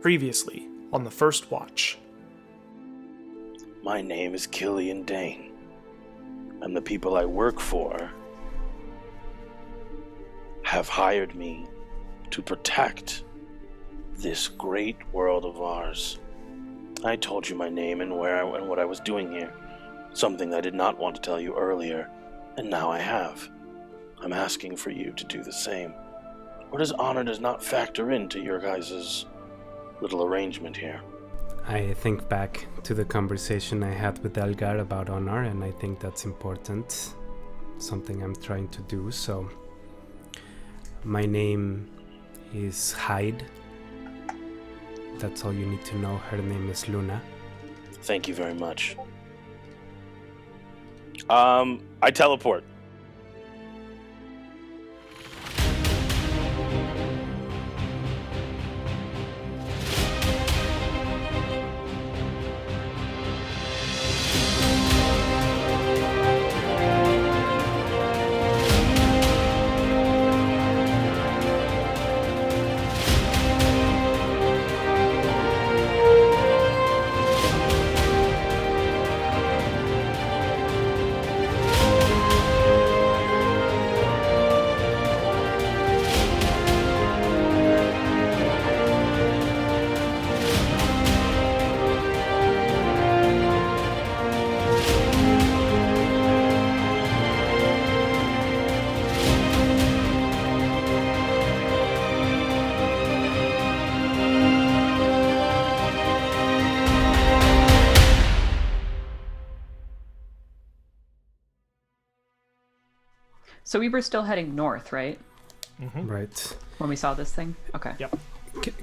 Previously on the First Watch. My name is Killian Dane, and the people I work for have hired me to protect this great world of ours. I told you my name and what I was doing here, something I did not want to tell you earlier, and now I have. I'm asking for you to do the same. Or does honor not factor into your guys' little arrangement here? I think back to the conversation I had with Elgar about honor, and I think that's important. Something I'm trying to do, so... My name is Hyde. That's all you need to know. Her name is Luna. Thank you very much. I teleport. So we were still heading north, right? Mm-hmm. Right. When we saw this thing? Okay. Yep.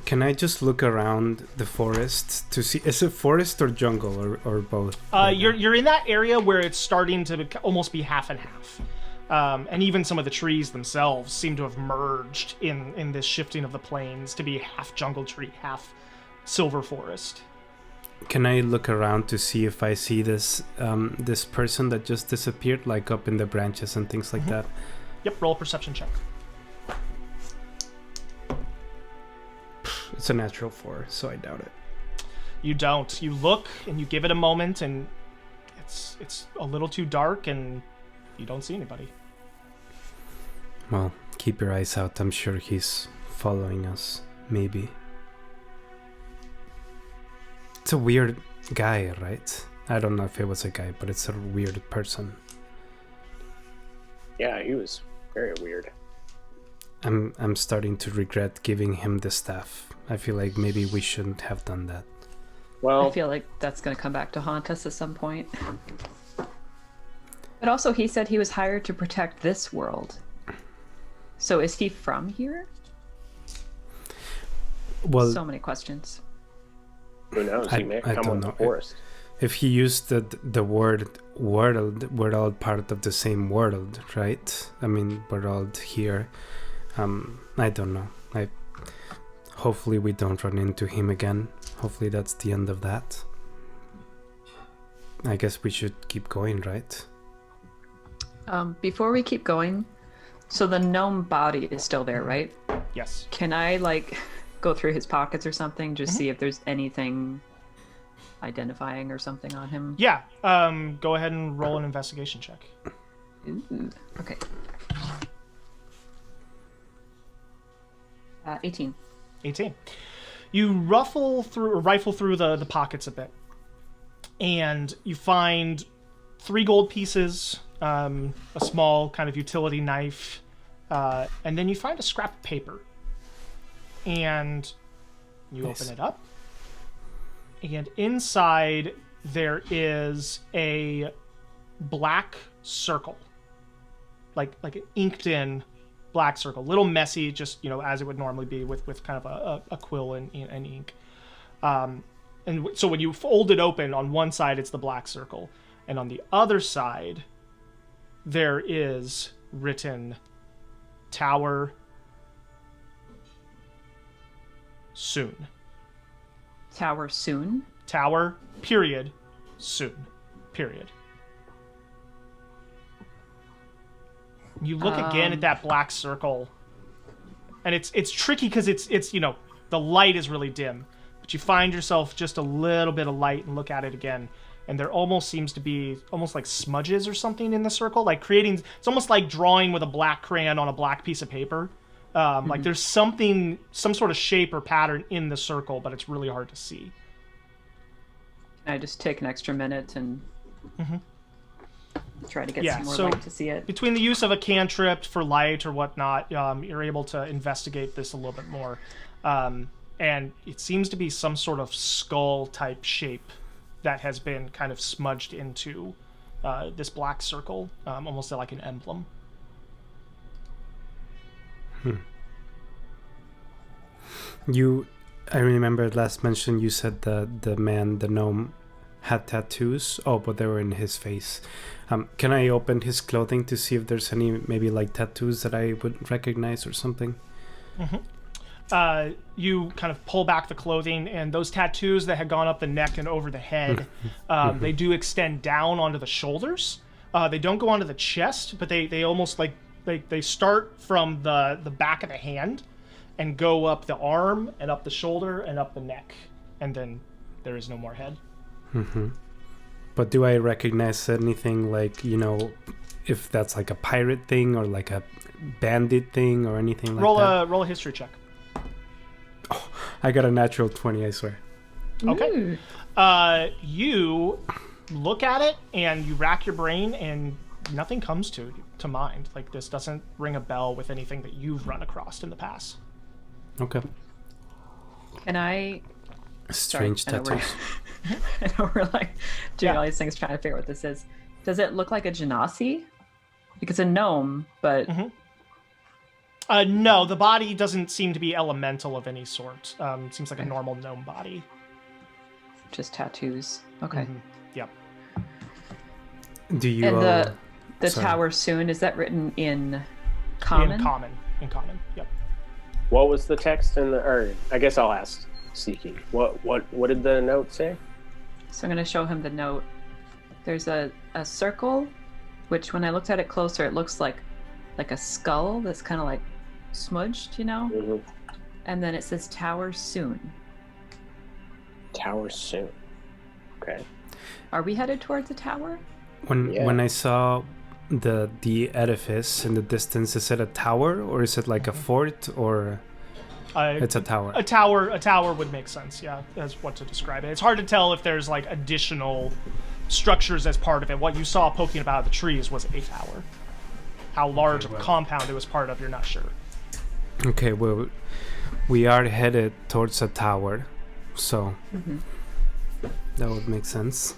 Can I just look around the forest to see... Is it forest or jungle or both? You're in that area where it's starting to almost be half and half. And even some of the trees themselves seem to have merged in this shifting of the plains to be half jungle tree, half silver forest. Can I look around to see if I see this this person that just disappeared, like up in the branches and things like that? Yep, roll a perception check. It's a natural 4, so I doubt it. You don't. You look and you give it a moment, and it's a little too dark, and you don't see anybody. Well, keep your eyes out. I'm sure he's following us, maybe. It's a weird guy, right? I don't know if it was a guy, but it's a weird person. Yeah, he was very weird. I'm starting to regret giving him the staff. I feel like maybe we shouldn't have done that. Well, I feel like that's going to come back to haunt us at some point. But also, he said he was hired to protect this world. So is he from here? Well, so many questions. who knows? He may have come from the forest. If he used the word world, we're all part of the same world, right? I mean, we're all here. I don't know. Hopefully we don't run into him again. Hopefully that's the end of that. I guess we should keep going, right? Before we keep going, so the gnome body is still there, right? Yes. Can I, go through his pockets or something, just see if there's anything identifying or something on him? Yeah. Go ahead and roll an investigation check. Ooh, okay. 18. 18. You rifle through the pockets a bit, and you find 3 gold pieces, a small kind of utility knife, and then you find a scrap of paper. And you open it up, and inside there is a black circle, like an inked in black circle, a little messy, just as it would normally be with kind of a quill and ink. And so when you fold it open, on one side it's the black circle, and on the other side there is written Tower Soon. Tower soon? Tower, period, soon, period. You look again at that black circle, and it's tricky because it's the light is really dim, But you find yourself just a little bit of light and look at it again, and there almost seems to be almost like smudges or something in the circle, like creating. It's almost like drawing with a black crayon on a black piece of paper. Like there's some sort of shape or pattern in the circle, but it's really hard to see. Can I just take an extra minute and try to get some more so light to see it? Between the use of a cantrip for light or whatnot, you're able to investigate this a little bit more. And it seems to be some sort of skull-type shape that has been kind of smudged into this black circle, almost like an emblem. I remember last mention you said the gnome had tattoos. Oh, but they were in his face. Can I open his clothing to see if there's any maybe like tattoos that I would recognize or something? You kind of pull back the clothing, and those tattoos that had gone up the neck and over the head, they do extend down onto the shoulders. They don't go onto the chest, but they almost like they start from the back of the hand and go up the arm and up the shoulder and up the neck, and then there is no more head. But do I recognize anything, like, you know, if that's like a pirate thing or like a bandit thing or anything like that? Roll a history check. Oh, I got a natural 20, I swear. Okay. Ooh. You look at it and you rack your brain and nothing comes to mind. Like, this doesn't ring a bell with anything that you've run across in the past. Okay. Can I... Strange tattoos. I know we're like doing all these things trying to figure out what this is. Does it look like a genasi? Because a gnome, but... No, the body doesn't seem to be elemental of any sort. It seems like a normal gnome body. Just tattoos. Okay. Yep. Do you... And the tower soon, is that written in common? In common, yep. What was the text in the... Or I guess I'll ask Seeking. What did the note say? So I'm going to show him the note. There's a circle, which when I looked at it closer, it looks like a skull that's kind of like smudged, you know? And then it says tower soon. Tower soon. Okay. Are we headed towards the tower? When I saw the edifice in the distance, is it a tower or is it like a fort or... it's a tower. A tower would make sense, yeah, as what to describe it. It's hard to tell if there's like additional structures as part of it. What you saw poking about the trees was a tower. How large of a compound it was part of, you're not sure. Okay, well, we are headed towards a tower, so that would make sense.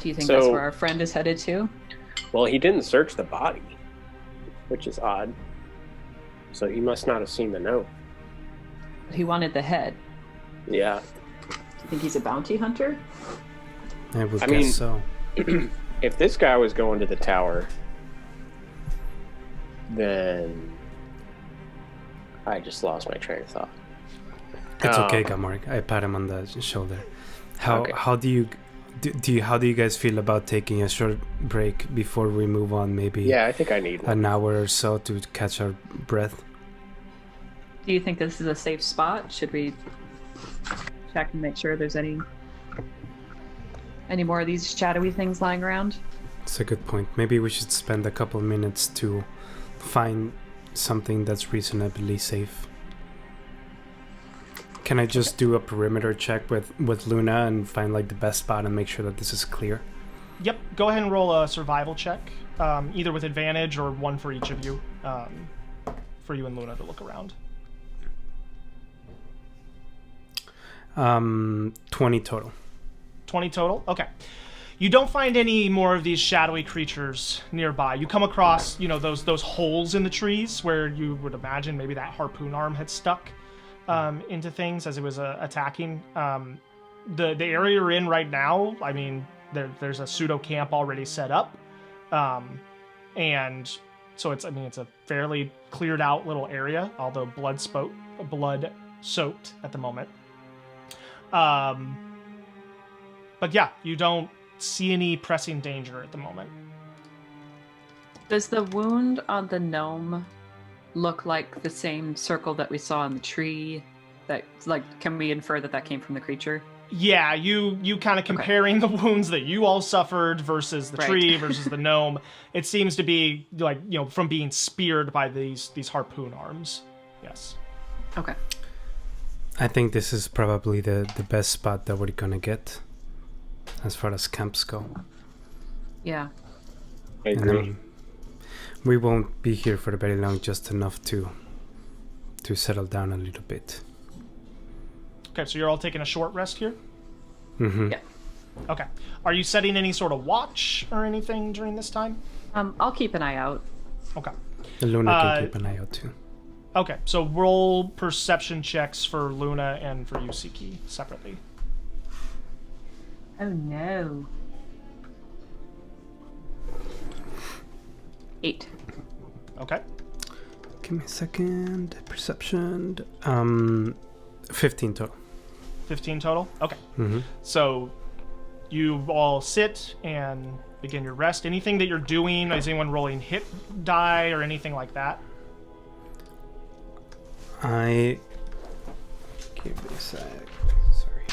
Do you think that's where our friend is headed to? Well, he didn't search the body, which is odd. So he must not have seen the note. He wanted the head. Yeah. Do you think he's a bounty hunter? I guess so. If this guy was going to the tower, then I just lost my train of thought. It's okay, Gamorg. I pat him on the shoulder. How do you guys feel about taking a short break before we move on? Maybe. Yeah, I think I need an hour or so to catch our breath. Do you think this is a safe spot? Should we check and make sure there's any more of these shadowy things lying around? It's a good point. Maybe we should spend a couple minutes to find something that's reasonably safe. Can I just do a perimeter check with Luna and find like the best spot and make sure that this is clear? Yep, go ahead and roll a survival check, either with advantage or one for each of you, for you and Luna to look around. 20 total. 20 total? Okay. You don't find any more of these shadowy creatures nearby. You come across, those holes in the trees where you would imagine maybe that harpoon arm had stuck into things as it was attacking. The area you're in right now, I mean, there's a pseudo camp already set up, and so it's a fairly cleared out little area, although blood soaked at the moment. But yeah, you don't see any pressing danger at the moment. Does the wound on the gnome look like the same circle that we saw in the tree? That like, can we infer that came from the creature? Yeah, you kind of comparing the wounds that you all suffered versus the tree versus the gnome. It seems to be like, from being speared by these harpoon arms. Yes. Okay. I think this is probably the best spot that we're gonna get as far as camps go. Yeah. I agree. And we won't be here for very long, just enough to settle down a little bit. Okay, so you're all taking a short rest here? Mm-hmm. Yeah. Okay. Are you setting any sort of watch or anything during this time? I'll keep an eye out. Okay. Luna can keep an eye out too. Okay, so roll perception checks for Luna and for you, Siki, separately. Oh no. 8. Okay. Give me a second. Perception. 15 total. 15 total? Okay. Mm-hmm. So you all sit and begin your rest. Anything that you're doing, is anyone rolling hit die or anything like that? Give me a sec. Sorry.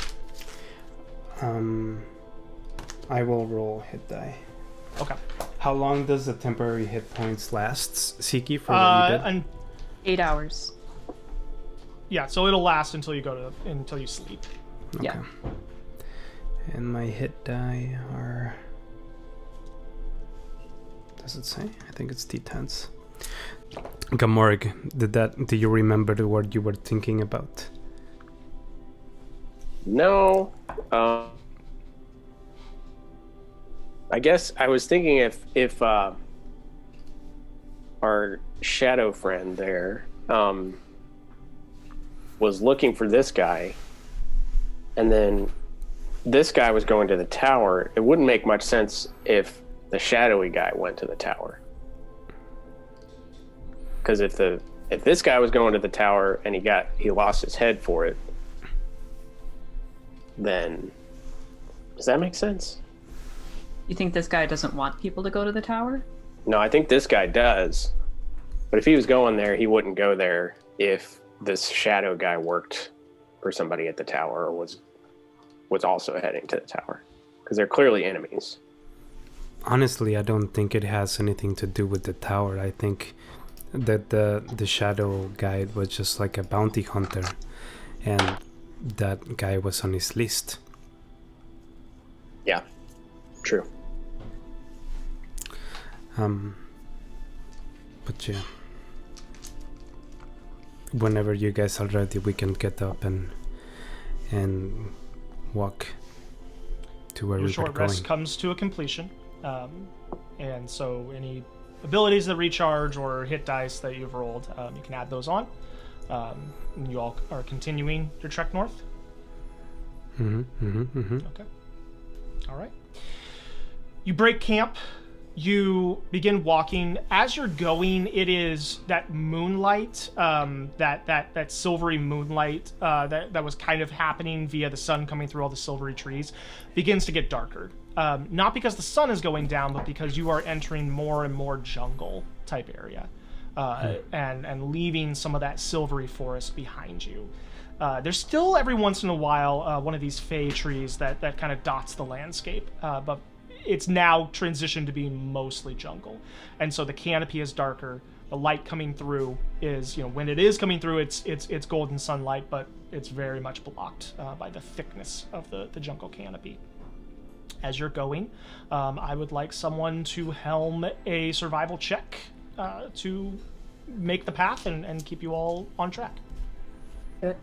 I will roll hit die. Okay. How long does the temporary hit points last, Siki, for what you did? 8 hours. Yeah, so it'll last until you sleep. Okay. Yeah. And my hit die are... Does it say? I think it's D10s. Gamorg, do you remember the word you were thinking about? No. I guess I was thinking if our shadow friend there was looking for this guy, and then this guy was going to the tower, it wouldn't make much sense if the shadowy guy went to the tower. Because if this guy was going to the tower and he lost his head for it, then does that make sense? You think this guy doesn't want people to go to the tower? No, I think this guy does. But if he was going there, he wouldn't go there if this shadow guy worked for somebody at the tower or was also heading to the tower. Because they're clearly enemies. Honestly, I don't think it has anything to do with the tower. I think that the shadow guy was just like a bounty hunter, and that guy was on his list. Yeah, true. But yeah, whenever you guys are ready, we can get up and walk to where Your we were short going. rest comes to a completion, and so any abilities that recharge or hit dice that you've rolled, you can add those on. And you all are continuing your trek north. Okay. All right. You break camp. You begin walking. As you're going, it is that moonlight, that silvery moonlight that was kind of happening via the sun coming through all the silvery trees, begins to get darker. Not because the sun is going down, but because you are entering more and more jungle type area, and leaving some of that silvery forest behind you. There's still every once in a while one of these fey trees that kind of dots the landscape, but it's now transitioned to being mostly jungle. And so the canopy is darker. The light coming through is, when it is coming through, it's golden sunlight, but it's very much blocked by the thickness of the jungle canopy. As you're going, I would like someone to helm a survival check to make the path and keep you all on track. Good.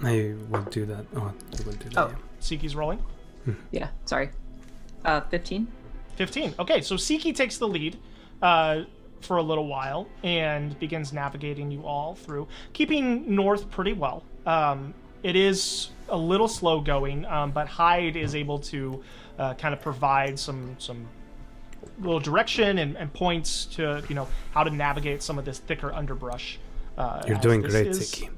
I will do that. Oh, you will do that. Oh. Yeah. Siki's rolling. Yeah, sorry. 15. 15. Okay, so Siki takes the lead for a little while and begins navigating you all through, keeping north pretty well. It is a little slow going, but Hyde is able to kind of provide some little direction and points to how to navigate some of this thicker underbrush. You're doing great, Siki.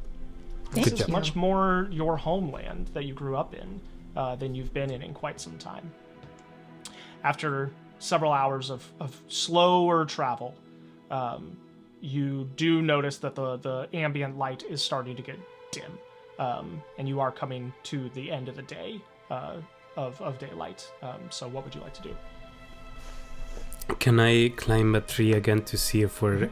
This Good is job. much more your homeland that you grew up in than you've been in quite some time. After several hours of slower travel, you do notice that the ambient light is starting to get dim. and you are coming to the end of the day of daylight. So what would you like to do? Can I climb a tree again to see if we're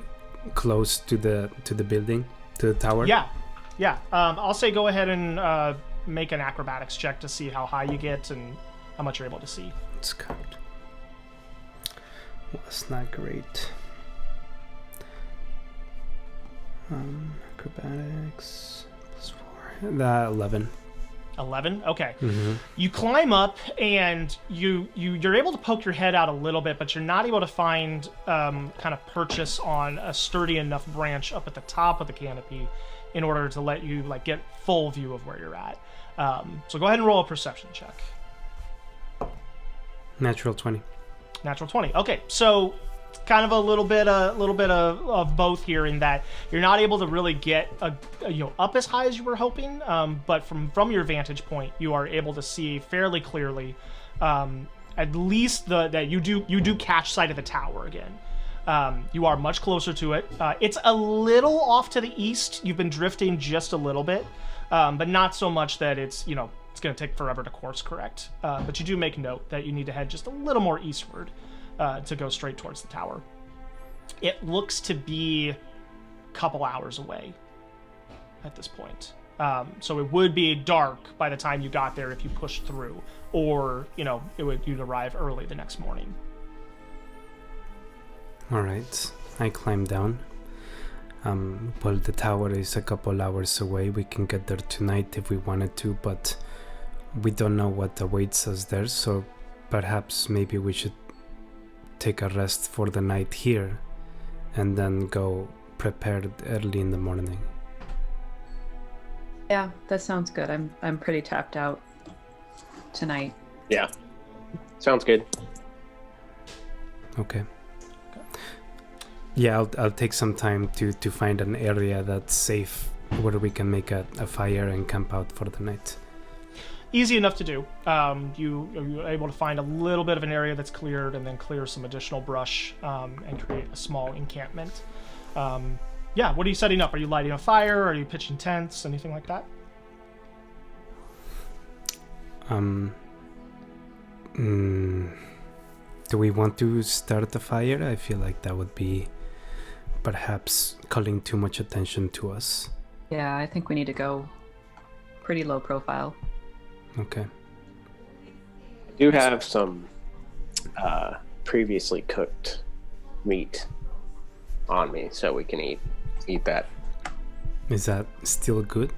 close to the building, to the tower? Yeah. I'll say go ahead and make an acrobatics check to see how high you get and how much you're able to see. It's covered. Well, that's not great. Acrobatics +4. 11. 11. Okay. Mm-hmm. You climb up and you're able to poke your head out a little bit, but you're not able to find kind of purchase on a sturdy enough branch up at the top of the canopy in order to let you like get full view of where you're at. So go ahead and roll a perception check. Natural 20. Natural 20. Okay, so kind of a little bit of both here in that you're not able to really get up as high as you were hoping, but from your vantage point you are able to see fairly clearly, at least that you do catch sight of the tower again. You are much closer to it. It's a little off to the east. You've been drifting just a little bit, but not so much that it's it's going to take forever to course correct. But you do make note that you need to head just a little more eastward to go straight towards the tower. It looks to be a couple hours away at this point. So it would be dark by the time you got there if you pushed through, or you'd arrive early the next morning. All right, I climb down. Well, the tower is a couple hours away. We can get there tonight if we wanted to, but we don't know what awaits us there, so perhaps maybe we should take a rest for the night here and then go prepared early in the morning. Yeah, that sounds good. I'm pretty tapped out tonight. Yeah, sounds good. Okay. Yeah, I'll take some time to find an area that's safe where we can make a fire and camp out for the night. Easy enough to do. You're able to find a little bit of an area that's cleared and then clear some additional brush and create a small encampment. Yeah, what are you setting up? Are you lighting a fire? Are you pitching tents? Anything like that? Do we want to start a fire? I feel like that would be perhaps calling too much attention to us. Yeah, I think we need to go pretty low profile. Okay. I do have some previously cooked meat on me, so we can eat that. Is that still good?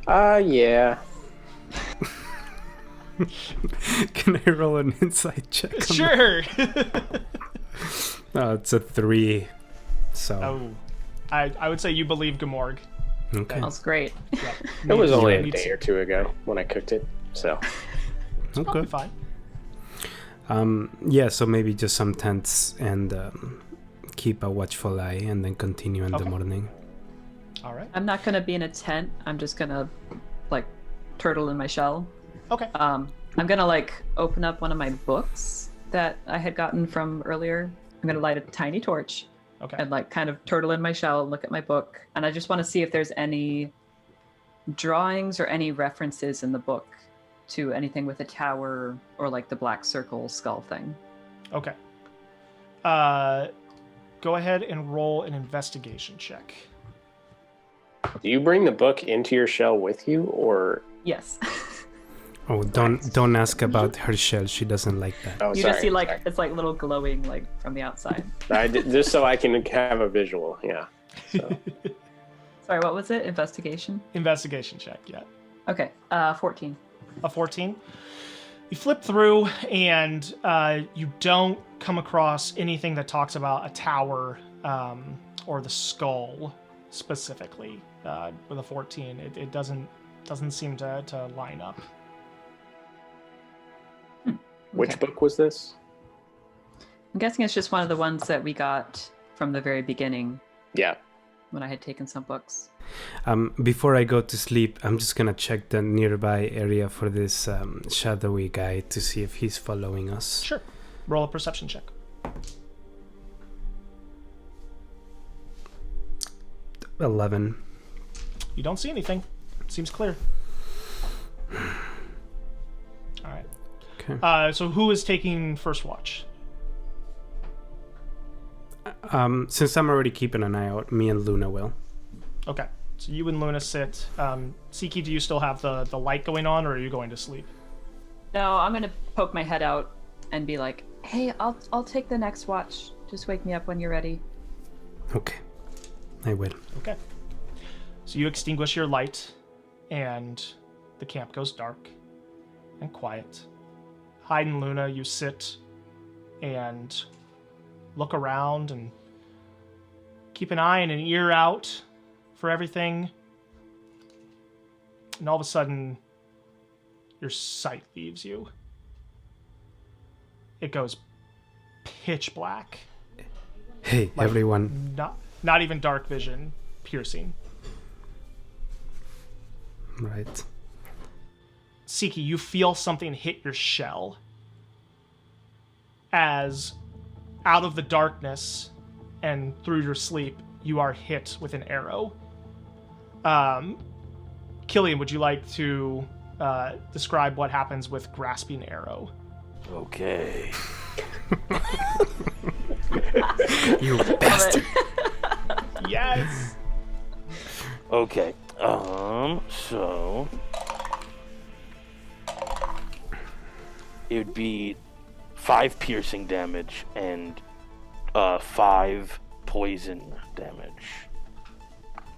Yeah. Can I roll an insight check? Sure. It's a 3. So. Oh, I would say you believe Gamorg. Okay. Smells great. Yeah. It was only a Meat- day or two ago when I cooked it, so. Probably Okay. fine. Yeah. So maybe just some tents and keep a watchful eye, and then continue in the Okay. morning. All right. I'm not gonna be in a tent. I'm just gonna turtle in my shell. Okay. I'm gonna open up one of my books that I had gotten from earlier. I'm gonna light a tiny torch Okay. and kind of turtle in my shell and look at my book. And I just want to see if there's any drawings or any references in the book to anything with a tower or the black circle skull thing. Okay. Go ahead and roll an investigation check. Do you bring the book into your shell with you, or? Yes. Oh, don't ask about her shell. She doesn't like that. Oh, You sorry, just see sorry. it's little glowing from the outside. Just so I can have a visual, yeah. So. Sorry, what was it? Investigation? Investigation check, yeah. Okay, 14. A 14. You flip through and you don't come across anything that talks about a tower or the skull specifically. With a 14, it doesn't seem to line up. Which Okay. book was this? I'm guessing it's just one of the ones that we got from the very beginning Yeah. when I had taken some books. Before I go to sleep, I'm just gonna check the nearby area for this shadowy guy to see if he's following us. Sure. Roll a perception check. 11. You don't see anything. Seems clear. All right. Okay. So who is taking first watch? Since I'm already keeping an eye out, me and Luna will. Okay. So you and Luna sit. Siki, do you still have the light going on, or are you going to sleep? No, I'm gonna poke my head out and be like, "Hey, I'll take the next watch. Just wake me up when you're ready." Okay. I will. Okay. So you extinguish your light, and the camp goes dark and quiet. Hyde and Luna, you sit and look around and keep an eye and an ear out for everything. And all of a sudden, your sight leaves you. It goes pitch black. Hey, Like, everyone. Not even dark vision, piercing. Right. Siki, you feel something hit your shell as out of the darkness and through your sleep, you are hit with an arrow. Killian, would you like to describe what happens with grasping arrow? Okay. You bastard. Yes! Okay. So it would be 5 piercing damage and 5 poison damage.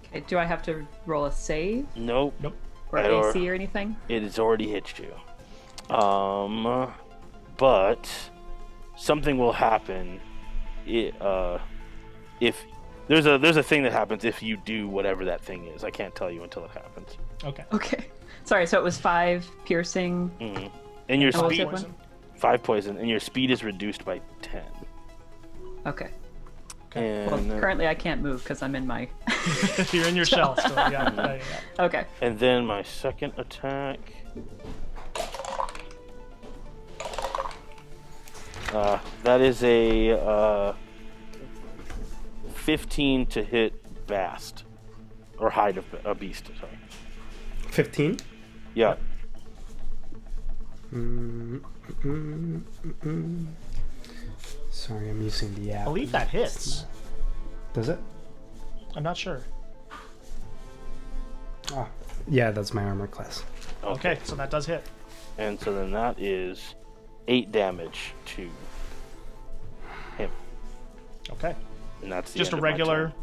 Okay, do I have to roll a save Nope. or Or- AC or anything? It has already hit you. But something will happen. If there's a thing that happens if you do whatever that thing is. I can't tell you until it happens. Okay. Okay. Sorry, so it was 5 piercing. And your And what was speed, it, one? 5 poison, and your speed is reduced by 10. Okay. And Well, currently I can't move because I'm in my. You're in your shell still. Yeah. Okay. and then my second attack. That is a 15 to hit Bast. Or hide a beast, sorry. 15? Yeah. Sorry, I'm using the app. I believe that hits. Does it? I'm not sure. Ah, yeah, that's my armor class. Okay, so that does hit. And so then that is 8 damage to him. Okay. And that's the Just a end of my regular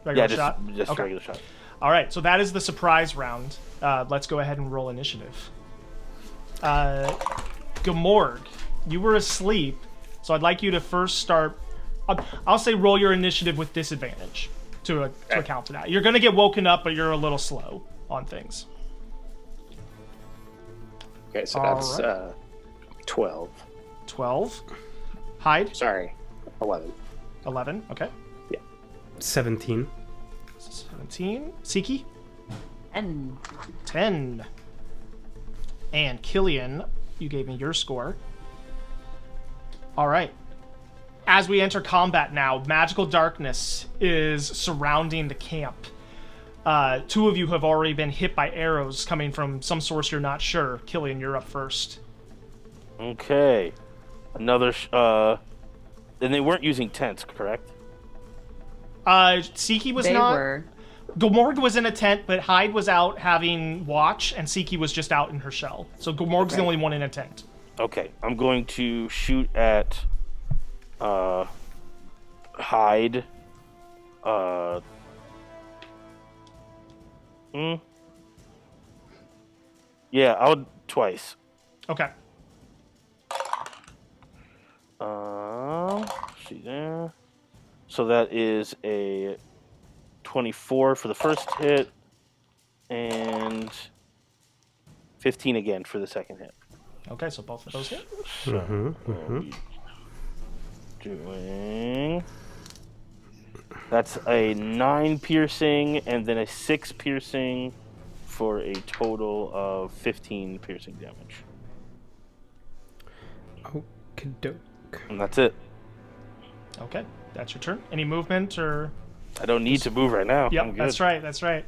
turn. Yeah, shot? just Okay. a regular shot. All right, so that is the surprise round. Let's go ahead and roll initiative. Gamorg, you were asleep, so I'd like you to first start. I'll say roll your initiative with disadvantage to account for that. You're going to get woken up, but you're a little slow on things. Okay, so All that's right. 12. 12. Hyde, Sorry, 11. 11. Okay. 17. 17. Siki, And 10. And Killian, you gave me your score. All right. As we enter combat now, magical darkness is surrounding the camp. 2 of you have already been hit by arrows coming from some source you're not sure. Killian, you're up first. Okay. Another. Then they weren't using tents, correct? Siki was they not. were. Gomorg was in a tent, but Hyde was out having watch, and Siki was just out in her shell. So Gomorg's the only one in a tent. Okay. I'm going to shoot at Hyde. Yeah, I'll twice. Okay. See there. So that is a 24 for the first hit, and 15 again for the second hit. Okay, so both of those hit. So doing. That's a 9 piercing and then a 6 piercing for a total of 15 piercing damage. Okey-doke. And that's it. Okay, that's your turn. Any movement or? I don't need to move right now. I'm Yep, good. that's right. That's right.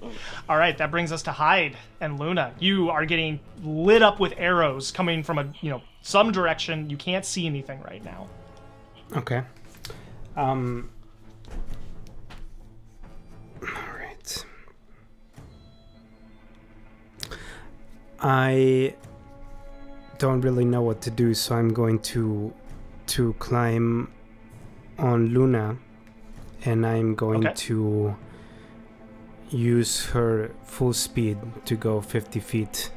All right, that brings us to Hyde and Luna. You are getting lit up with arrows coming from some direction. You can't see anything right now. Okay. All right. I don't really know what to do, so I'm going to climb on Luna, and I'm going to use her full speed to go 50 feet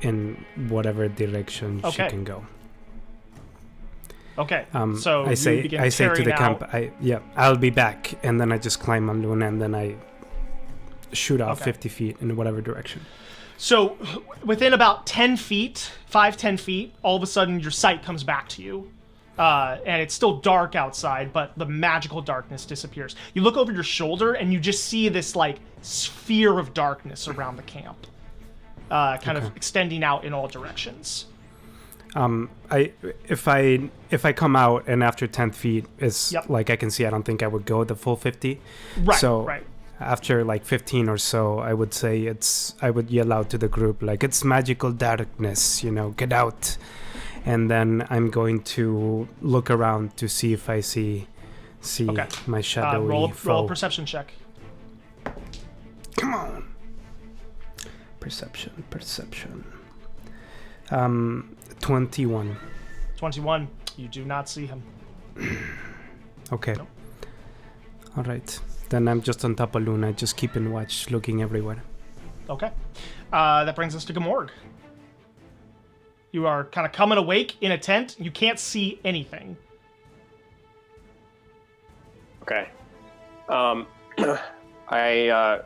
in whatever direction she can go. Okay. So I say to the camp, I'll be back, and then I just climb on Luna, and then I shoot off 50 feet in whatever direction. So within about 10 feet, 10 feet, all of a sudden your sight comes back to you. And it's still dark outside, but the magical darkness disappears. You look over your shoulder, and you just see this, like, sphere of darkness around the camp. Kind of extending out in all directions. If I come out and after 10 feet is like I can see, I don't think I would go the full 50. Right, so right. After like 15 or so, I would say I would yell out to the group, like, it's magical darkness, get out. And then I'm going to look around to see if I see my shadowy foe. Roll a perception check. Come on. Perception. 21. 21. You do not see him. Okay. Nope. All right. Then I'm just on top of Luna, just keeping watch, looking everywhere. Okay. That brings us to Gamorg. You are kind of coming awake in a tent. You can't see anything. Okay. I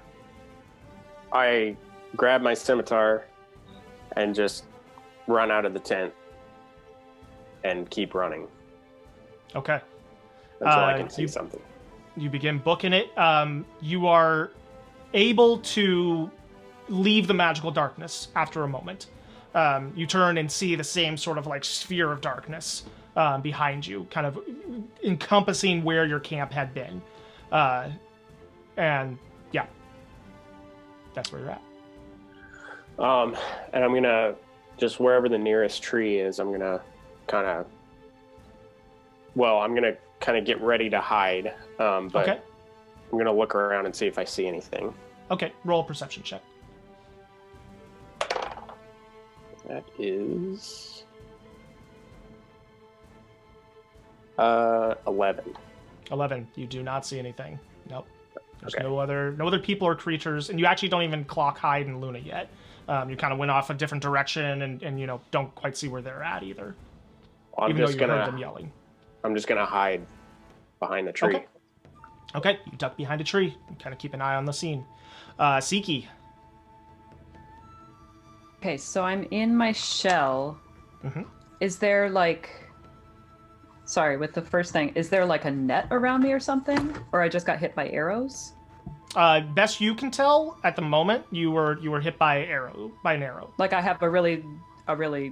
grab my scimitar and just run out of the tent and keep running. Okay. Until I can see something. You begin booking it. You are able to leave the magical darkness after a moment. You turn and see the same sort of like sphere of darkness behind you, kind of encompassing where your camp had been. And yeah, that's where you're at. And I'm going to, just wherever the nearest tree is, I'm going to kind of get ready to hide. But I'm going to look around and see if I see anything. Okay, roll a perception check. That is 11. 11. You do not see anything. Nope. There's no other people or creatures, and you actually don't even clock Hyde and Luna yet. You kind of went off a different direction, and don't quite see where they're at either. Well, even though you heard them yelling. I'm just gonna hide behind the tree. Okay. You duck behind a tree and kind of keep an eye on the scene. Siki. Okay, so I'm in my shell. Mm-hmm. Is there with the first thing, is there like a net around me or something? Or I just got hit by arrows? Best you can tell, at the moment, you were hit by an arrow. Like I have a really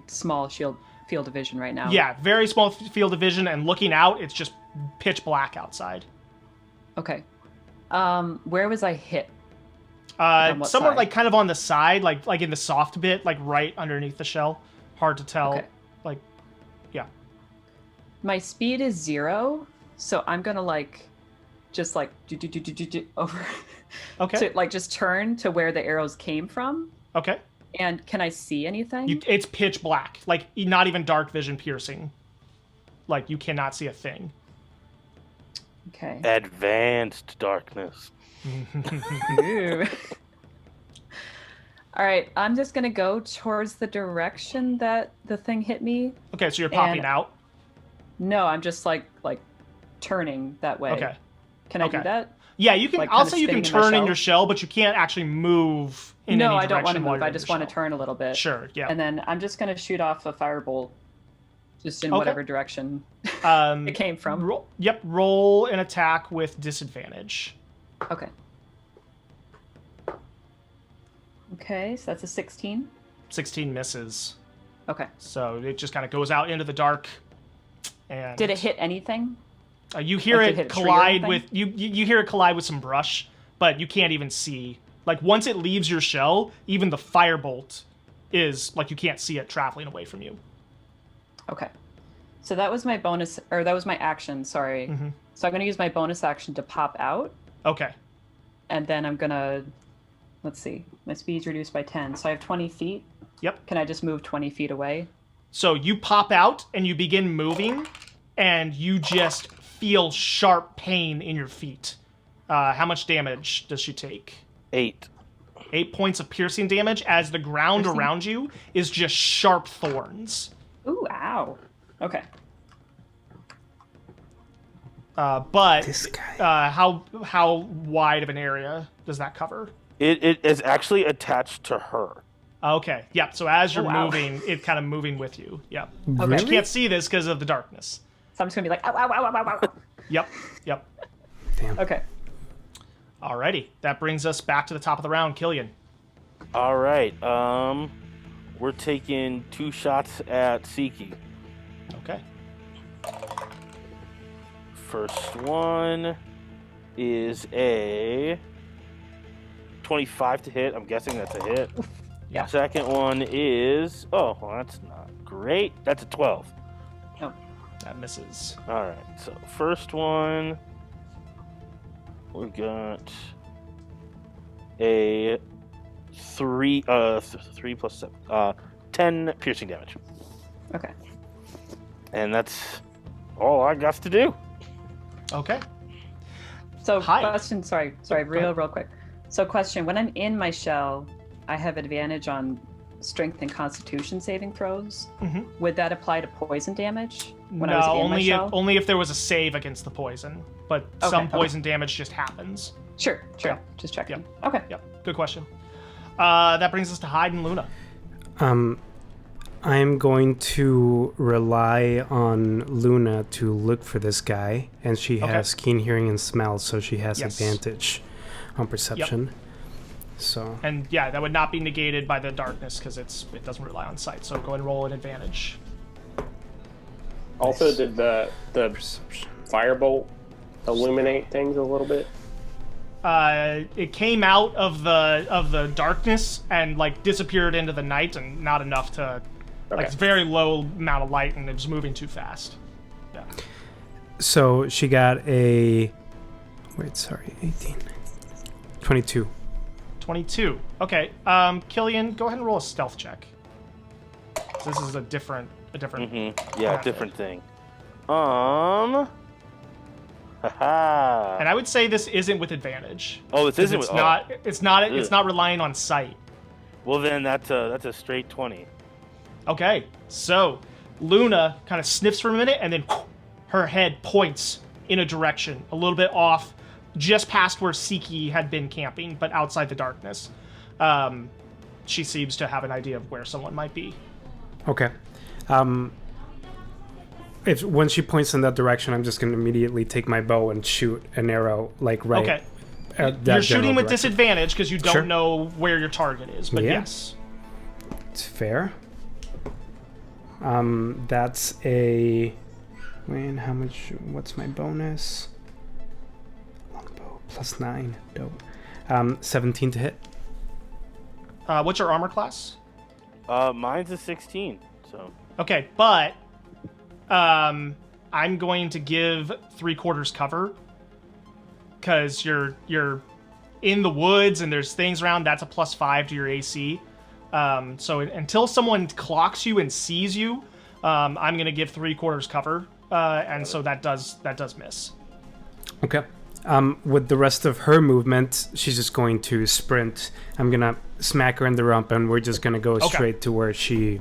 small field of vision right now. Yeah, very small field of vision, and looking out, it's just pitch black outside. Okay. Where was I hit? Somewhere side? like kind of on the side, like in the soft bit, like right underneath the shell. Hard to tell. Okay. Yeah. My speed is 0, so I'm gonna just do over. Okay. To just turn to where the arrows came from. Okay. And can I see anything? It's pitch black, like not even dark vision piercing. Like you cannot see a thing. Okay. Advanced darkness. Ooh. All right, I'm just gonna go towards the direction that the thing hit me. Okay, so you're popping out. No, I'm just like turning that way. Okay. Can I do that? Yeah, you can. I'll say you can turn in your shell, but you can't actually move in any direction. No, I don't want to move. I in just your want to shell. turn a little bit. Sure. Yeah. And then I'm just gonna shoot off a firebolt, just in whatever direction it came from. Roll an attack with disadvantage. Okay. Okay, so that's a 16. 16 misses. Okay. So it just kind of goes out into the dark. And did it hit anything? You hear Like, did it hit a tree or collide anything? with you hear it collide with some brush, but you can't even see. Like once it leaves your shell, even the firebolt is like you can't see it traveling away from you. Okay. So that was my bonus, or that was my action, sorry. Mm-hmm. So I'm going to use my bonus action to pop out, Okay. and then I'm going to, let's see, my speed's reduced by 10. So I have 20 feet. Yep. Can I just move 20 feet away? So you pop out and you begin moving, and you just feel sharp pain in your feet. How much damage does she take? 8. 8 points of piercing damage as the ground Piercing? around you is just sharp thorns. Ooh, ow. Okay. But This guy. how wide of an area does that cover? It is actually attached to her. Okay, yeah. So as you're wow. moving, it's kind of moving with you. Yeah. Okay. But you can't see this because of the darkness. So I'm just going to be like, ow, ow, ow, ow, ow, ow. Yep. Damn. Okay. Alrighty, that brings us back to the top of the round, Killian. All right. We're taking 2 shots at Siki. Okay. First one is a 25 to hit. I'm guessing that's a hit. Yeah. Second one is... Oh, well, that's not great. That's a 12. Oh. That misses. All right. So first one, we got a 3 plus 7, 10 piercing damage, Okay. and that's all I got to do. Okay. So Hi. question, sorry, real quick. So question, when I'm in my shell, I have advantage on strength and constitution saving throws. Mhm. Would that apply to poison damage when I No, was in my only shell? only if there was a save against the poison. But Okay, some okay. poison damage just happens. Sure. Yeah. Just checking. Yep. Okay. Yep. Good question. That brings us to Hyde and Luna. I'm going to rely on Luna to look for this guy, and she Okay. has keen hearing and smell, so she has Yes. advantage on perception. So And yeah, that would not be negated by the darkness because it doesn't rely on sight. So go ahead and roll an advantage. Also, did the perception. firebolt illuminate things a little bit? It came out of the darkness and like disappeared into the night, and not enough to like Okay. it's very low amount of light, and it's moving too fast. Yeah. So she got a 18, 22. 22. Okay. Killian, go ahead and roll a stealth check. This is a different. Yeah, method. different thing. Haha. And I would say this isn't with advantage. Oh, this 'cause isn't. It's with, not. Oh. It's not relying on sight. Well, then that's a straight 20. Okay. So Luna kind of sniffs for a minute, and then her head points in a direction a little bit off, just past where Siki had been camping, but outside the darkness. She seems to have an idea of where someone might be. Okay. If when she points in that direction, I'm just gonna immediately take my bow and shoot an arrow like right. Okay. At that You're shooting general with direction. disadvantage because you don't Sure. know where your target is, but Yeah. yes. It's fair. That's a. Wait, how much? What's my bonus? Longbow +9. Dope. 17 to hit. What's your armor class? Mine's a 16. So Okay, but I'm going to give 3/4 cover because you're in the woods and there's things around. That's a +5 to your AC. So until someone clocks you and sees you, I'm going to give 3/4 cover, and so that does miss. Okay. With the rest of her movement, she's just going to sprint. I'm gonna smack her in the rump, and we're just gonna go straight to where she.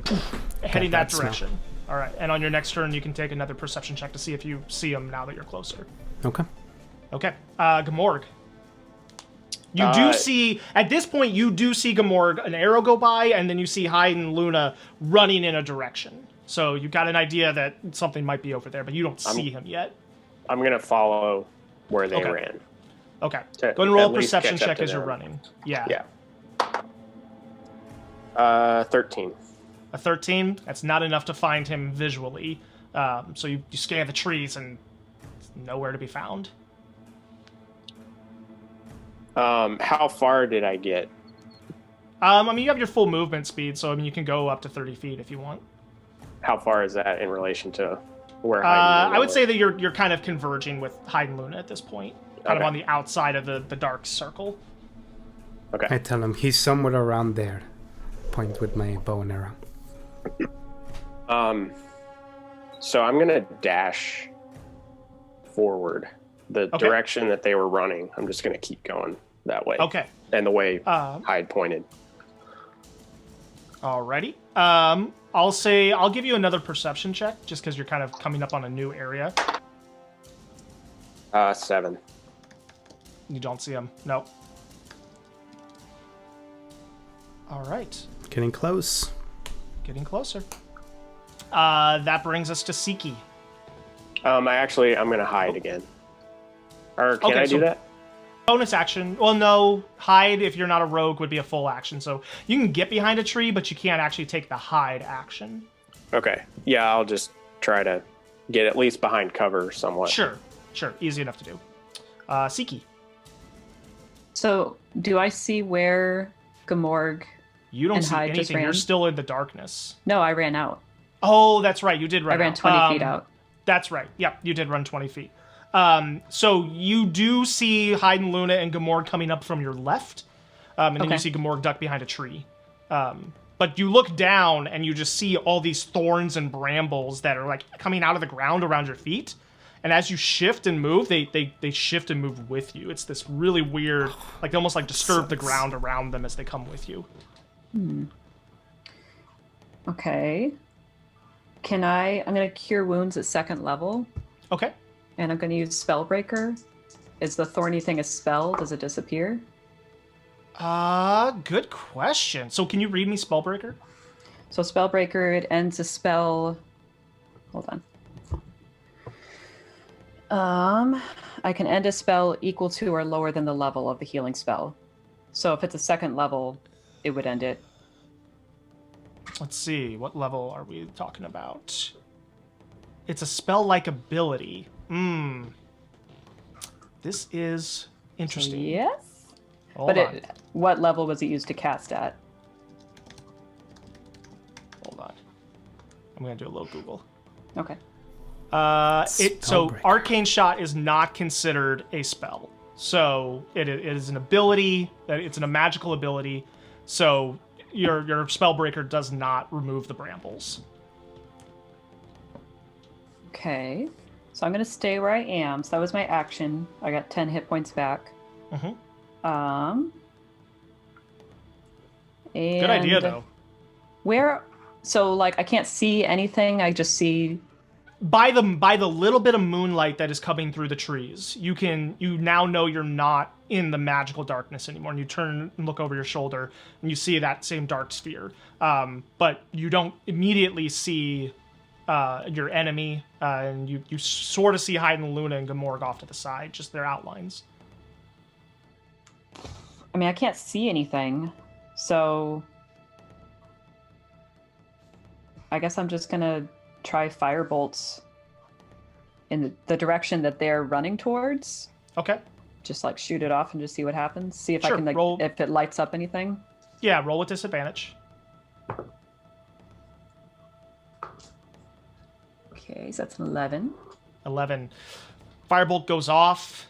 Heading got that smell. direction. All right, and on your next turn, you can take another perception check to see if you see him now that you're closer. Okay. Okay, Gamorg. You do see, at this point, you do see Gamorg, an arrow go by, and then you see Hyde and Luna running in a direction. So you got an idea that something might be over there, but you don't see him yet. I'm going to follow where they Okay. ran. Okay, To go ahead and roll at a least perception catch up check to as you're them. running. Yeah. Yeah. 13. A 13, that's not enough to find him visually. So you scan the trees and nowhere to be found. How far did I get? I mean, you have your full movement speed, so I mean, you can go up to 30 feet if you want. How far is that in relation to where Hyde and Luna I would was? say that you're kind of converging with Hyde and Luna at this point, kind of on the outside of the dark circle. Okay. I tell him he's somewhere around there. Point with my bow and arrow. So I'm gonna dash forward the direction that they were running. I'm just gonna keep going that way. Okay. And the way Hyde pointed. Alrighty. I'll give you another perception check, just because you're kind of coming up on a new area. 7. You don't see him. Nope. All right. Getting close. Getting closer. That brings us to Siki. I'm gonna hide again. Or can I do that? Bonus action. Well, no. Hide, if you're not a rogue, would be a full action. So you can get behind a tree, but you can't actually take the hide action. Okay. Yeah, I'll just try to get at least behind cover somewhat. Sure. Easy enough to do. Siki. So, do I see where Gamorg You don't and see Hyde just anything. You're ran? still in the darkness. No, I ran out. Oh, that's right. You did run I ran out. 20 feet out. That's right. Yep, you did run 20 feet. So you do see Hyde and Luna and Gamorg coming up from your left. And then you see Gamorg duck behind a tree. But you look down and you just see all these thorns and brambles that are like coming out of the ground around your feet. And as you shift and move, they shift and move with you. It's this really weird, like they almost like disturb the ground around them as they come with you. Okay. I'm going to cure wounds at 2nd level. Okay. And I'm going to use Spellbreaker. Is the thorny thing a spell? Does it disappear? Good question. So can you read me Spellbreaker? So Spellbreaker, it ends a spell... Hold on. I can end a spell equal to or lower than the level of the healing spell. So if it's a 2nd level, it would end it. Let's see, what level are we talking about? It's a spell-like ability. This is interesting. Yes? Hold on. What level was it used to cast at? Hold on. I'm going to do a little Google. Okay. So Arcane Shot is not considered a spell. So it is an ability, it's a magical ability. So your Spellbreaker does not remove the brambles. Okay. So I'm going to stay where I am. So that was my action. I got 10 hit points back. Mm-hmm. And good idea, though. Where... So, like, I can't see anything. I just see... By the little bit of moonlight that is coming through the trees, you now know you're not in the magical darkness anymore. And you turn and look over your shoulder, and you see that same dark sphere. But you don't immediately see your enemy, and you sort of see Hyde and Luna and Gamorg off to the side, just their outlines. I mean, I can't see anything, so... I guess I'm just gonna try fire bolts in the direction that they're running towards. Okay. Just like shoot it off and just see what happens. See if Sure, I can if it lights up anything. Yeah, roll with disadvantage. Okay, so that's an 11. 11. Firebolt goes off.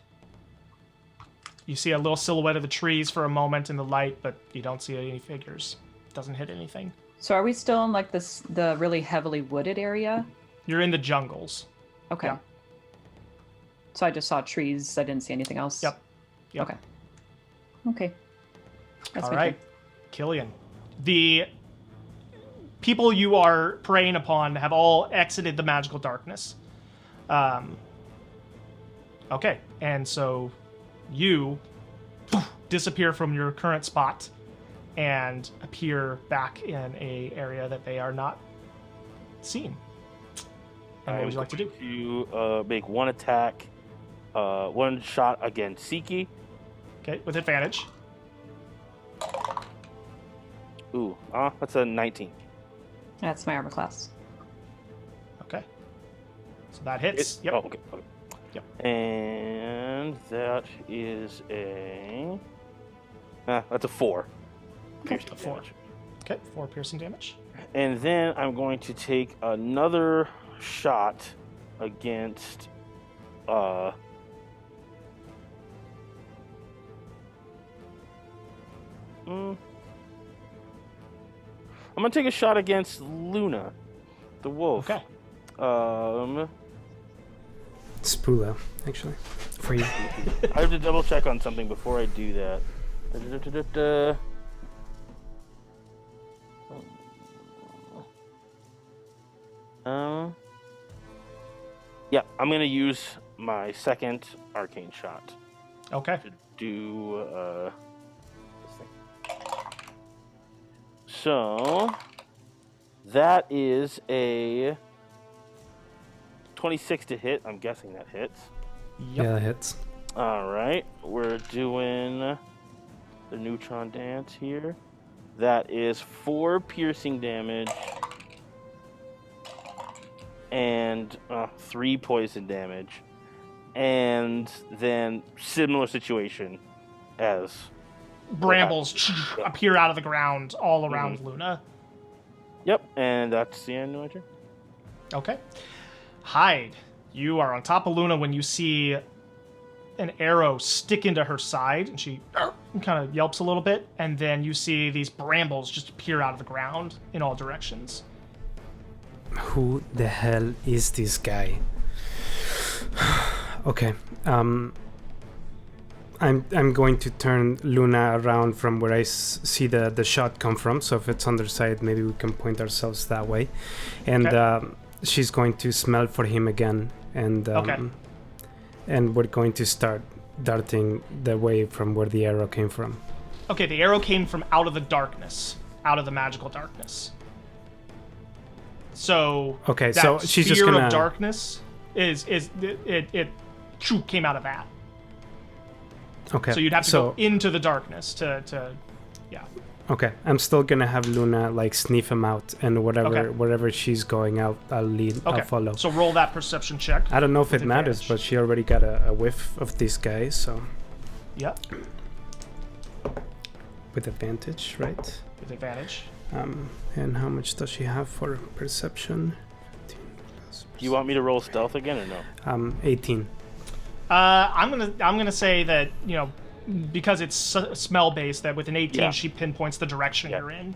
You see a little silhouette of the trees for a moment in the light, but you don't see any figures. Doesn't hit anything. So are we still in like the really heavily wooded area? You're in the jungles. Okay. Yeah. So I just saw trees. I didn't see anything else. Yep. Okay. That's All my right. turn. Killian. The people you are preying upon have all exited the magical darkness. Okay. And so you disappear from your current spot and appear back in a area that they are not seen. And what would you like to do? You make one attack, one shot against Siki. Okay, with advantage. Ooh, that's a 19. That's my armor class. Okay. So that hits. Yep. Oh, okay. Yep. And that is a... that's a 4. Piercing A 4. damage. Okay, 4 piercing damage. And then I'm going to take another shot against... I'm going to take a shot against Luna, the wolf. Okay. Spula, actually, for you. I have to double check on something before I do that. Yeah, I'm gonna use my second arcane shot Okay. to do this thing. So that is a 26 to hit. I'm guessing that hits. Yep. Yeah, that hits. All right, we're doing the neutron dance here. That is 4 piercing damage and 3 poison damage, and then similar situation as Brambles appear out of the ground all around Luna. Yep, and that's the end of my turn. Okay. Hyde, you are on top of Luna when you see an arrow stick into her side, and she kind of yelps a little bit, and then you see these brambles just appear out of the ground in all directions. Who the hell is this guy? Okay. I'm going to turn Luna around from where I see the shot come from. So if it's on their side, maybe we can point ourselves that way. And she's going to smell for him again, and and we're going to start darting the way from where the arrow came from. Okay, the arrow came from out of the darkness, out of the magical darkness. So okay, that so she's just sphere gonna of darkness it came out of that. Okay. So you'd have to go into the darkness to yeah. Okay, I'm still gonna have Luna like sniff him out, and wherever she's going out, I'll lead. Okay. I'll follow. So roll that perception check. I don't know if it with matters, advantage. but she already got a whiff of this guy, so Yep, with advantage, right? with advantage. And how much does she have for perception? Do you want me to roll stealth again or no? 18. I'm gonna say that, you know, because it's smell based, that with an 18 she pinpoints the direction you're in.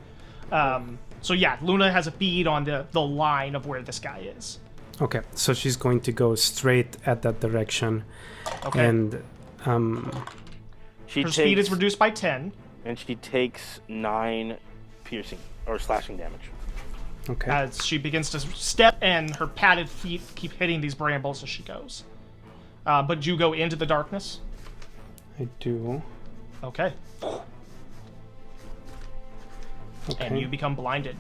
So yeah, Luna has a bead on the line of where this guy is. Okay, so she's going to go straight at that direction. Okay. And her speed is reduced by 10. And she takes 9 piercing or slashing damage. okay. As she begins to step, and her padded feet keep hitting these brambles as she goes. But you go into the darkness. I do. Okay. Okay. And you become blinded.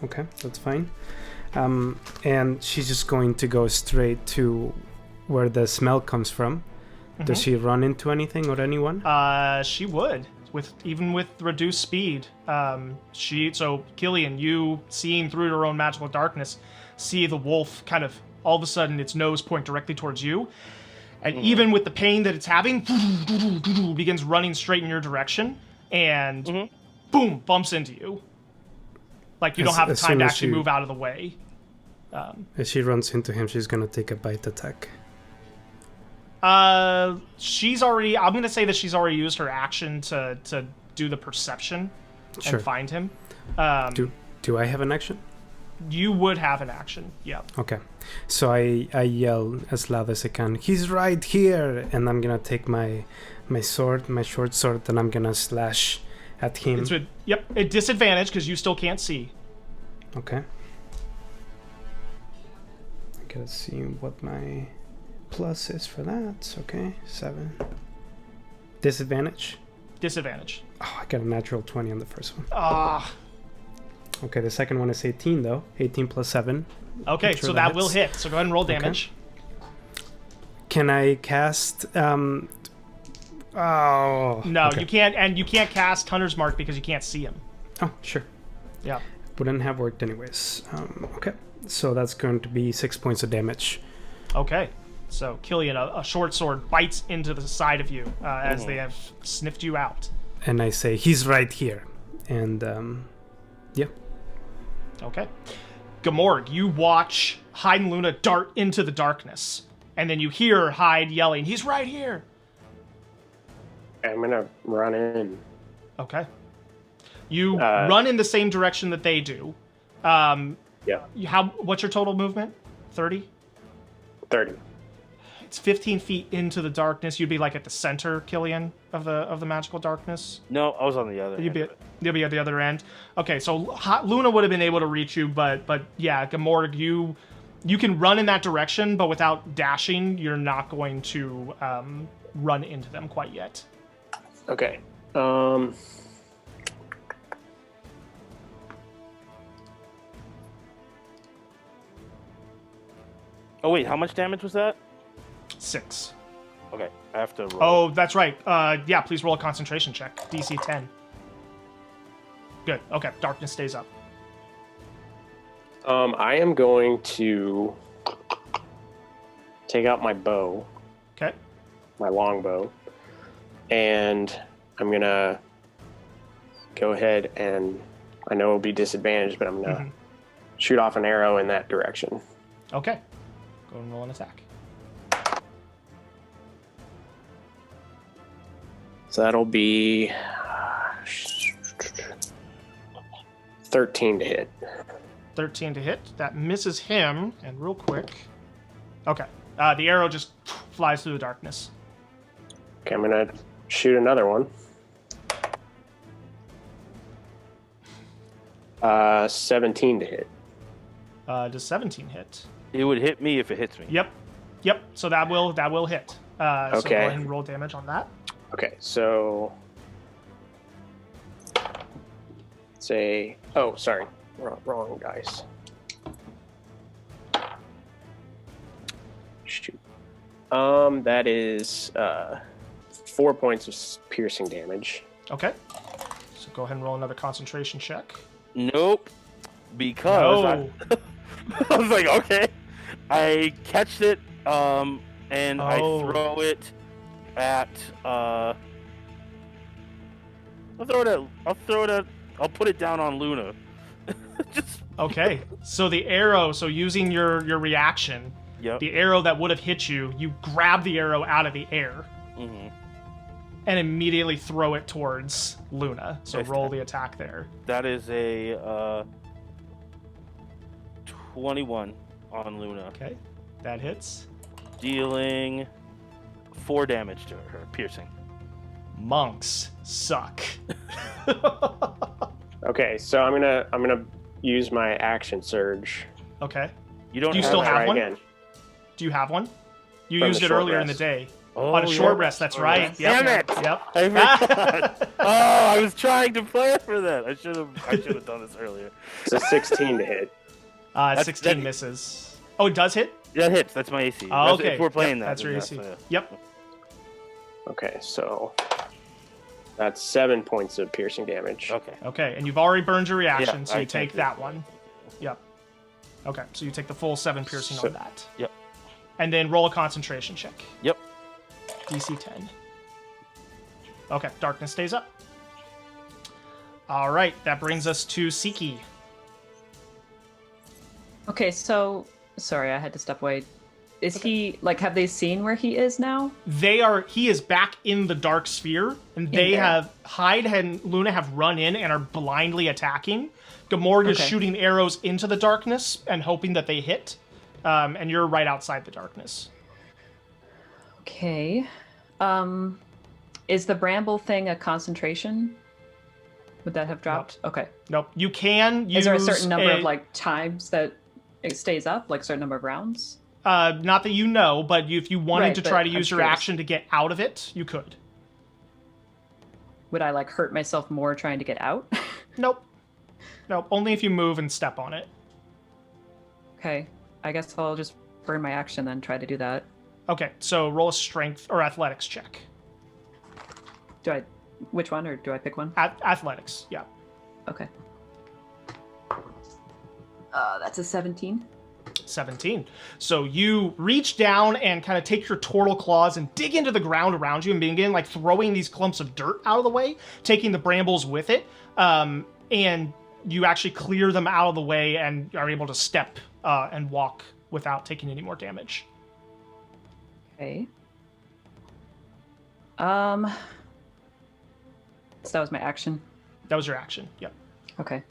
Okay, that's fine. And she's just going to go straight to where the smell comes from. Does she run into anything or anyone? She would, even with reduced speed. So Killian, you seeing through your own magical darkness, see the wolf kind of all of a sudden its nose point directly towards you, and even with the pain that it's having, begins running straight in your direction, and boom, bumps into you. Like you don't have the time to actually move out of the way. As she runs into him, she's gonna take a bite attack. She's already. I'm gonna say that she's already used her action to do the perception and find him. Do I have an action? You would have an action. Yeah. Okay, so I yell as loud as I can. He's right here, and I'm gonna take my short sword, and I'm gonna slash at him. It's with a disadvantage because you still can't see. Okay. I gotta see what my plus is for that. Okay, 7. Disadvantage. Disadvantage. Oh, I got a natural 20 on the first one. Ah. Okay, the second one is 18 though. 18 plus 7. Okay, Sure so that hits. will hit. So go ahead and roll damage. Can I cast? Oh. No, okay. you can't, and you can't cast Hunter's Mark because you can't see him. Oh, sure. Yeah. Wouldn't have worked anyways. Okay, so that's going to be 6 points of damage. Okay. So, Killian, a short sword bites into the side of you as they have sniffed you out. And I say, he's right here. And, yeah. Okay. Gamorg, you watch Hyde and Luna dart into the darkness. And then you hear Hyde yelling, he's right here! I'm gonna run in. Okay. You run in the same direction that they do. Yeah. What's your total movement? 30? 30. It's 15 feet into the darkness. You'd be like at the center, Killian, of the magical darkness. No, I was on the other. You'll be at the other end. Okay, so Luna would have been able to reach you, but yeah, Gamorg, you can run in that direction, but without dashing, you're not going to run into them quite yet. Okay. Oh wait, how much damage was that? 6. Okay, I have to roll. Oh, that's right. Yeah, please roll a concentration check. DC 10. Good. Okay, darkness stays up. I am going to take out my bow, Okay. my longbow, and I'm gonna go ahead and I know it'll be disadvantaged, but I'm gonna shoot off an arrow in that direction. Okay. Go and roll an attack. So that'll be 13 to hit. 13 to hit. That misses him. And real quick. Okay. The arrow just flies through the darkness. Okay, I'm gonna shoot another one. 17 to hit. Does 17 hit? It would hit me if it hits me. Yep. So that will hit. So go Okay. ahead and roll damage on that. Okay, so say, oh, sorry, wrong dice. Shoot. That is 4 points of piercing damage. Okay. So go ahead and roll another concentration check. Nope. Because No. I was like, okay. I catch it, and I throw it at. I'll put it down on Luna. Just. Okay. So the arrow. So using your reaction, Yep. the arrow that would have hit you, you grab the arrow out of the air Mm-hmm. and immediately throw it towards Luna. So Nice. roll the attack there. That is a 21 on Luna, Okay. That hits. dealing 4 damage to her, piercing. Monks suck. Okay, so I'm gonna use my action surge. Okay. You don't. Do you have still that- have Try one? again. Do you have one? You From used the it short earlier in the rest. day. Oh, On a short yeah. rest, that's Short right. rest. Yep. Damn it! Yep. I forgot. Oh, I was trying to plan for that. I should have done this earlier. It's a 16 to hit. 16 misses. Oh, it does hit? That hits. That's my AC. Oh, That's- okay. If we're playing Yep, that, that's your then AC. yeah. Yep. Okay, so that's 7 points of piercing damage. Okay. Okay, and you've already burned your reaction, Yeah, so you I take take that it. one. Yep. Okay, so you take the full 7 piercing So- on that. Yep. And then roll a concentration check. Yep. DC 10. Okay, darkness stays up. All right, that brings us to Siki. Okay, so sorry, I had to step away. Is he like? Have they seen where he is now? He is back in the dark sphere, and they there. have Hyde and Luna have run in and are blindly attacking. Gamorg is Okay. shooting shooting arrows into the darkness and hoping that they hit. And you're right outside the darkness. Okay. Is the bramble thing a concentration? Would that have dropped? Okay. Nope. You can use Is there a certain number of like times that it stays up, like a certain number of rounds? not that you know, but if you wanted Right, to but try to I'm use your curious. action to get out of it, you could. Would I like hurt myself more trying to get out? Nope. Nope. Only if you move and step on it. Okay. I guess I'll just burn my action then try to do that. Okay, so roll a strength or athletics check. Which one, or do I pick one? Athletics, yeah. Okay. That's a 17. 17. So you reach down and kind of take your turtle claws and dig into the ground around you and begin like throwing these clumps of dirt out of the way, taking the brambles with it. And you actually clear them out of the way and are able to step and walk without taking any more damage. Okay. So that was my action. That was your action. Yep. Okay.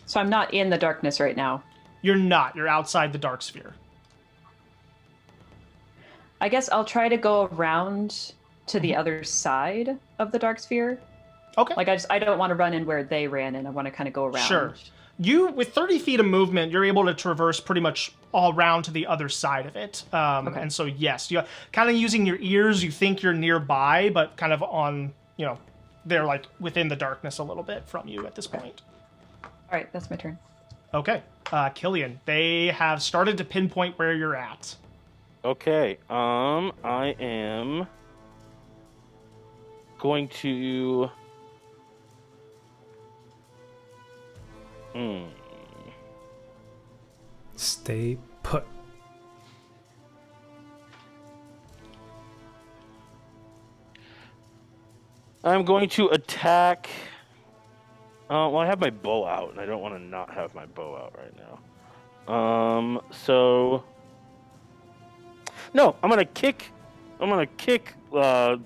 So I'm not in the darkness right now. You're not. You're outside the dark sphere. I guess I'll try to go around to the other side of the dark sphere. Okay. Like I don't want to run in where they ran in. I want to kind of go around. Sure. You, with 30 feet of movement, you're able to traverse pretty much all around to the other side of it. Okay. And so, yes, you kind of using your ears, you think you're nearby, but kind of on, they're like within the darkness a little bit from you at this point. All right, that's my turn. Okay. Killian, they have started to pinpoint where you're at. Okay, I am going to... Stay put. I'm going to attack... well, I have my bow out, and I don't want to not have my bow out right now. So... No, I'm gonna kick. I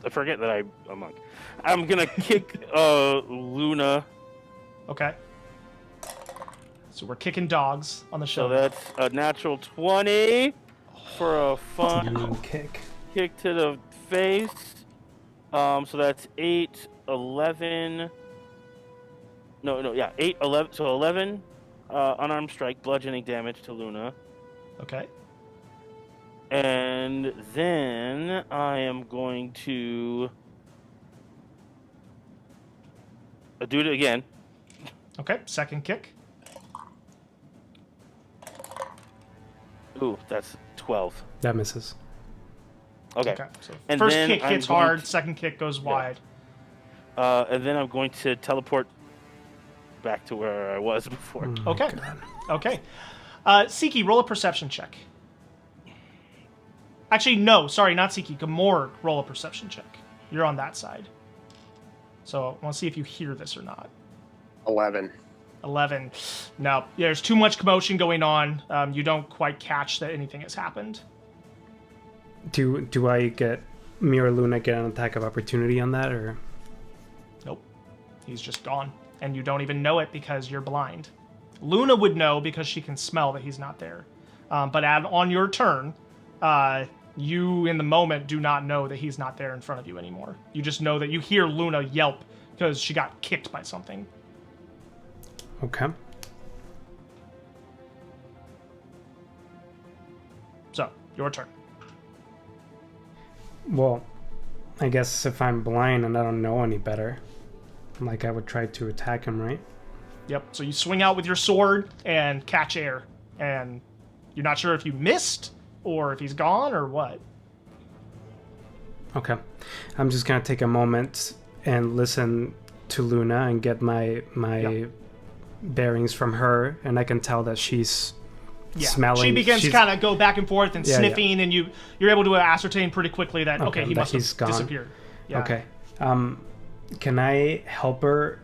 forget that I'm a monk. I'm gonna kick Luna. Okay. So we're kicking dogs on the show. So that's a natural 20 for a fun kick. Kick to the face. So that's 8, 11. No, 8, 11. So 11 unarmed strike, bludgeoning damage to Luna. Okay. And then I am going to do it again. Okay, second kick. Ooh, that's 12. That misses. Okay. So And first then kick I'm hits going hard, to- second kick goes wide. And then I'm going to teleport back to where I was before. Okay. Okay. Siki, roll a perception check. Actually, no, sorry, not Siki. Gamorg, roll a perception check. You're on that side. So I want to see if you hear this or not. 11. 11. No, there's too much commotion going on. You don't quite catch that anything has happened. Do I get me or Luna get an attack of opportunity on that, or? Nope. He's just gone. And you don't even know it because you're blind. Luna would know because she can smell that he's not there. But on your turn, you in the moment do not know that he's not there in front of you anymore. You just know that you hear Luna yelp because she got kicked by something. Okay. So, your turn. Well, I guess if I'm blind and I don't know any better, I would try to attack him, right? Yep, so you swing out with your sword and catch air. And you're not sure if you missed or if he's gone or what. Okay. I'm just going to take a moment and listen to Luna and get my bearings from her, and I can tell that she's smelling. She begins to kind of go back and forth and sniffing, and you're able to ascertain pretty quickly that, he must have disappeared. Yeah. Okay. Can I help her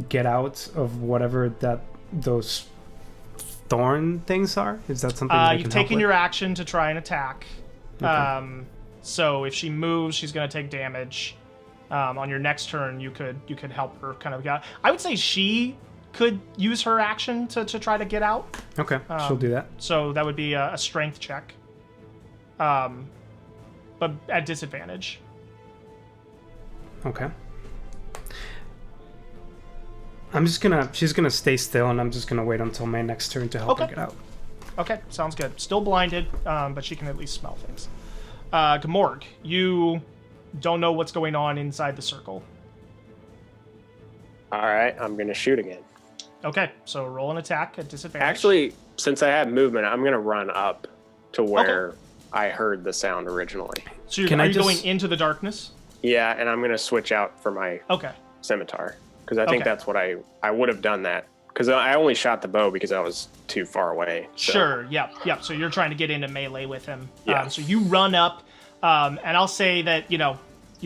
get out of whatever those thorn things are? Is that something that I can you've help taken with? your action to try and attack. Okay. So if she moves, she's going to take damage. On your next turn, you could help her kind of get out. I would say she could use her action to try to get out. Okay, she'll do that. So that would be a strength check. But at disadvantage. Okay. She's gonna stay still, and I'm just gonna wait until my next turn to help her get out. Okay, sounds good. Still blinded, but she can at least smell things. Gamorg, you don't know what's going on inside the circle. All right, I'm going to shoot again. Okay, so roll an attack at disadvantage. Actually, since I have movement, I'm going to run up to where I heard the sound originally. So are you going into the darkness? Yeah, and I'm going to switch out for my scimitar. because I think Okay. that's what I would have done that. Because I only shot the bow because I was too far away. So. Sure. Yep. So you're trying to get into melee with him. Yeah. So you run up, and I'll say that you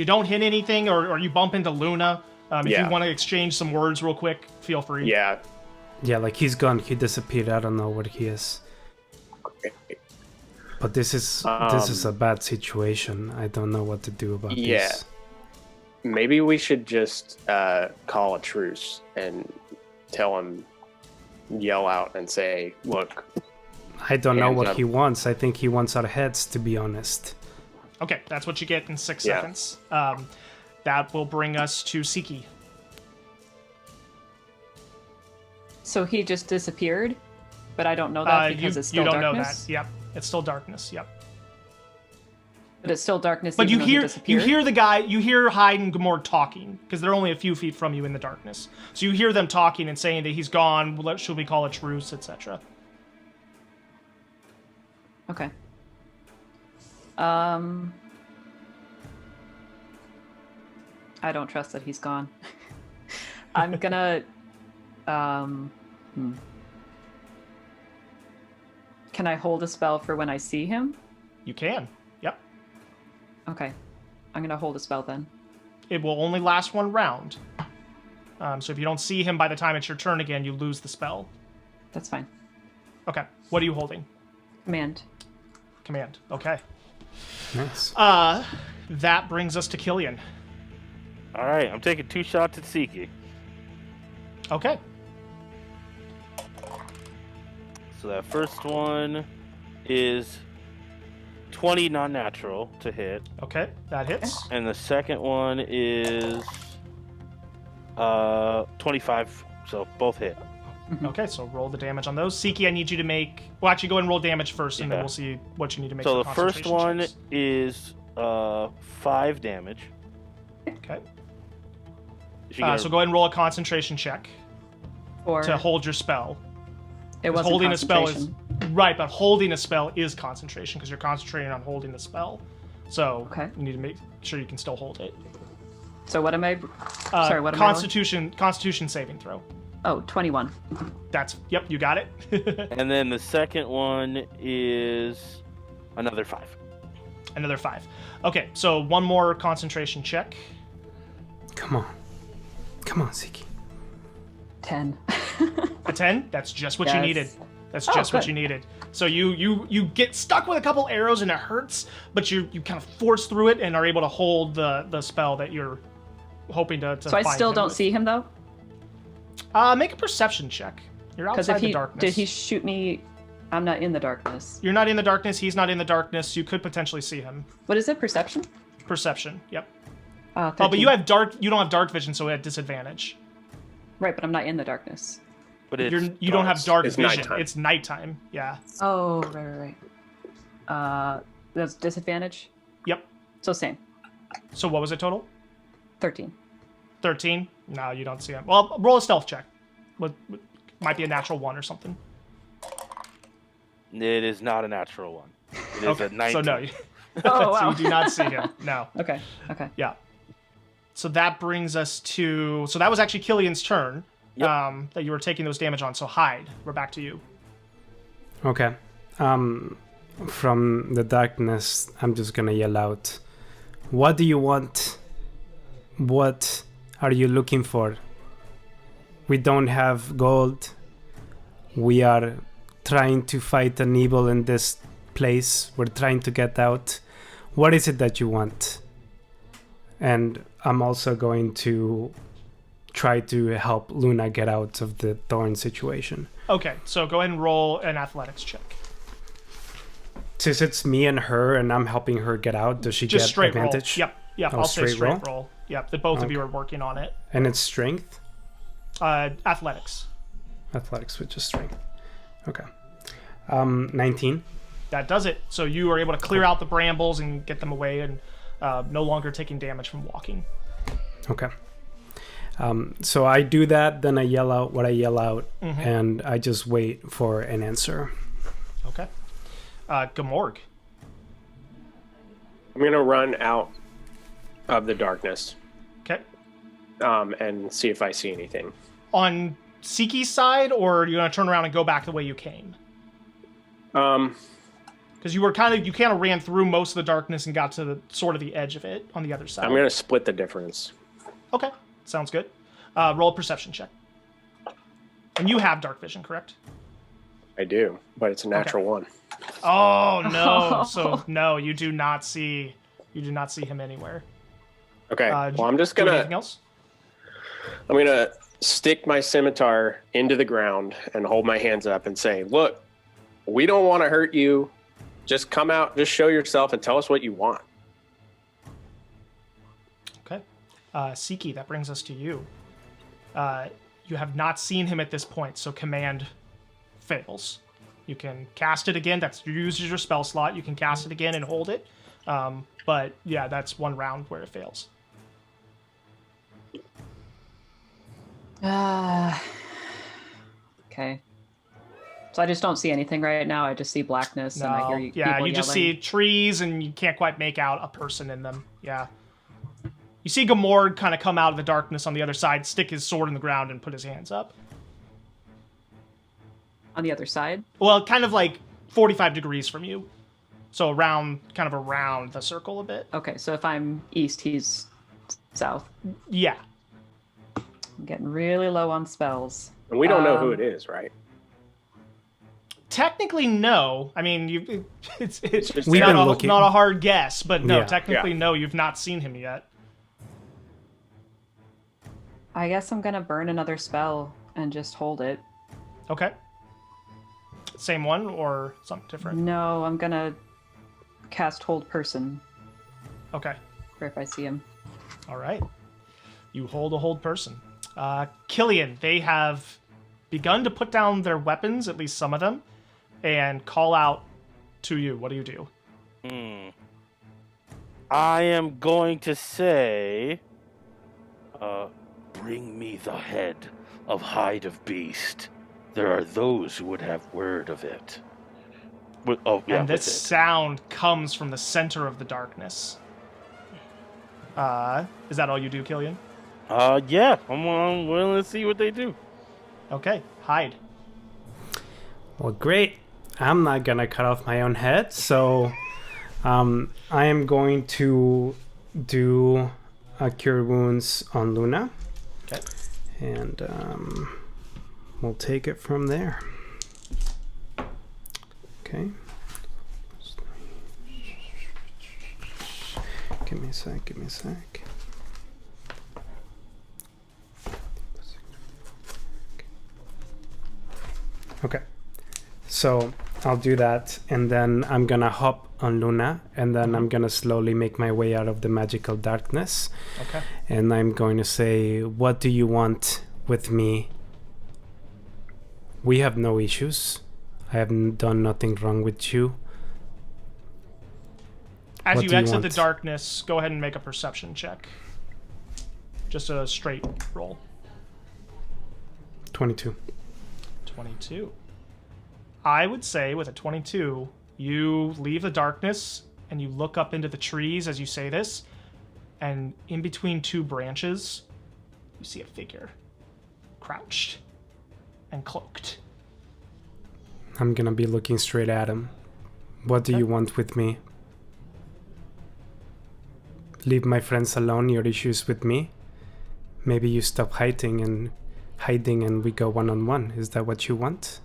don't hit anything, or you bump into Luna. If Yeah. you want to exchange some words real quick, feel free. Yeah. Yeah, like he's gone. He disappeared. I don't know where he is. But this is a bad situation. I don't know what to do about this. Maybe we should just call a truce and tell him, yell out and say, look. I don't know Hands what up. he wants. I think he wants our heads, to be honest. Okay, that's what you get in 6 Yeah. seconds. That will bring us to Siki. So he just disappeared, but I don't know that because it's still you don't darkness. know that. Yep, it's still darkness. Yep. But it's still darkness. But even though he you disappeared? hear the guy, you hear Hyde and Gamor talking because they're only a few feet from you in the darkness. So you hear them talking and saying that he's gone. Should we call a truce, etc. Okay. I don't trust that he's gone. I'm gonna. Can I hold a spell for when I see him? You can. Yep. Okay. I'm gonna hold a spell then. It will only last one round. So if you don't see him by the time it's your turn again, you lose the spell. That's fine. Okay. What are you holding? Command. Command. Okay. Nice. That brings us to Killian. All right, I'm taking 2 shots at Siki. Okay. So that first one is 20 non-natural to hit, Okay. That hits. and the second one is 25. So both hit. Okay, so roll the damage on those. Siki, I need you to make... Well, actually, go ahead and roll damage first, and then Yeah. we'll see what you need to make So for the first concentration one checks. is 5 damage. Okay. If you get So go ahead and roll a concentration check Or to hold your spell. it wasn't Holding a spell is... concentration. Right, but holding a spell is concentration, because you're concentrating on holding the spell. So Okay. you need to make sure you can still hold it. So what am I? Sorry, what am I rolling? Constitution saving throw. Oh, 21. That's... Yep, you got it. And then the second one is another 5. Another 5. Okay, so one more concentration check. Come on. Come on, Ziki. 10. A 10? That's just what you Yes. needed. That's Oh, just what good. you needed. So you get stuck with a couple arrows and it hurts, but you kind of force through it and are able to hold the spell that you're hoping to So I find still him don't with. see him though? Make a perception check. You're Because outside if the he darkness. did he shoot me? I'm not in the darkness. You're not in the darkness. He's not in the darkness. You could potentially see him. What is it? Perception? Perception. Yep. 13. Oh, but you have dark. You don't have dark vision, so at disadvantage. Right, but I'm not in the darkness. But it's You don't have dark It's vision. nighttime. It's nighttime. Yeah. Oh, right. That's disadvantage. Yep. So same. So what was it total? 13. 13? No, you don't see him. Well, roll a stealth check. Might be a natural 1 or something. It is not a natural one. It is a 19. So no. Oh, So wow. you do not see him. No. Okay. Yeah. So that brings us to... So that was actually Killian's turn. Yep. That you were taking those damage on. So Hyde, we're back to you. Okay. From the darkness, I'm just gonna yell out, "What do you want? What are you looking for? We don't have gold. We are trying to fight an evil in this place. We're trying to get out. What is it that you want?" And I'm also going to try to help Luna get out of the thorn situation. Okay, so go ahead and roll an athletics check. Since it's me and her and I'm helping her get out, does she Just get straight advantage? roll. Yep. Oh, I'll say straight straight roll? roll. Yep, that both of you Okay. are working on it. And it's strength? Athletics. Athletics with just strength. Okay. 19. That does it. So you are able to clear out the brambles and get them away and no longer taking damage from walking. Okay. So I do that, then I yell out what I yell out, Mm-hmm. and I just wait for an answer. Okay. Gamorg. I'm going to run out of the darkness. Okay. and see if I see anything. On Siki's side, or do you want to turn around and go back the way you came? Because you kind of ran through most of the darkness and got to the sort of the edge of it on the other side. I'm going to split the difference. Okay, sounds good. Roll a perception check. And you have dark vision, correct? I do, but it's a natural one. Oh no! So no, you do not see him anywhere. Okay. Well, I'm just do gonna. anything else? I'm gonna stick my scimitar into the ground and hold my hands up and say, "Look, we don't want to hurt you. Just come out, just show yourself, and tell us what you want." Okay. Siki, that brings us to you. You have not seen him at this point, so command fails. You can cast it again. That's uses your spell slot. You can cast it again and hold it. But yeah, that's one round where it fails. Okay. So I just don't see anything right now. I just see blackness and I hear you. Yeah, people you just yelling. see trees and you can't quite make out a person in them. Yeah. You see Gamord kind of come out of the darkness on the other side, stick his sword in the ground, and put his hands up. On the other side? Well, kind of like 45 degrees from you. So around the circle a bit. Okay, so if I'm east, he's south. Yeah. I'm getting really low on spells. And we don't know who it is, right? Technically, no. I mean, it's just We've been looking. not a hard guess, but no, Yeah. technically, no, you've not seen him yet. I guess I'm gonna burn another spell and just hold it. Okay. Same one or something different? No, I'm gonna cast Hold Person Okay. for if I see him. All right. You hold a hold person. Killian, they have begun to put down their weapons, at least some of them, and call out to you. What do you do? I am going to say, bring me the head of Hyde of Beast. There are those who would have word of it. And this sound comes from the center of the darkness. Is that all you do, Killian? Yeah. I'm willing to see what they do. Okay, Hyde. Well, great. I'm not gonna cut off my own head, so I am going to do a Cure Wounds on Luna. Okay. And we'll take it from there. Okay. Give me a sec. Okay. So I'll do that, and then I'm gonna hop on Luna, and then I'm gonna slowly make my way out of the magical darkness. Okay. And I'm going to say, what do you want with me? We have no issues. I have done nothing wrong with you. As What you do you exit the want? darkness, go ahead and make a perception check. Just a straight roll. 22. 22. I would say with a 22, you leave the darkness and you look up into the trees as you say this, and in between two branches, you see a figure crouched and cloaked. I'm gonna be looking straight at him. What do Okay. you want with me? Leave my friends alone, your issues with me? Maybe you stop hiding and we go one-on-one. Is that what you want?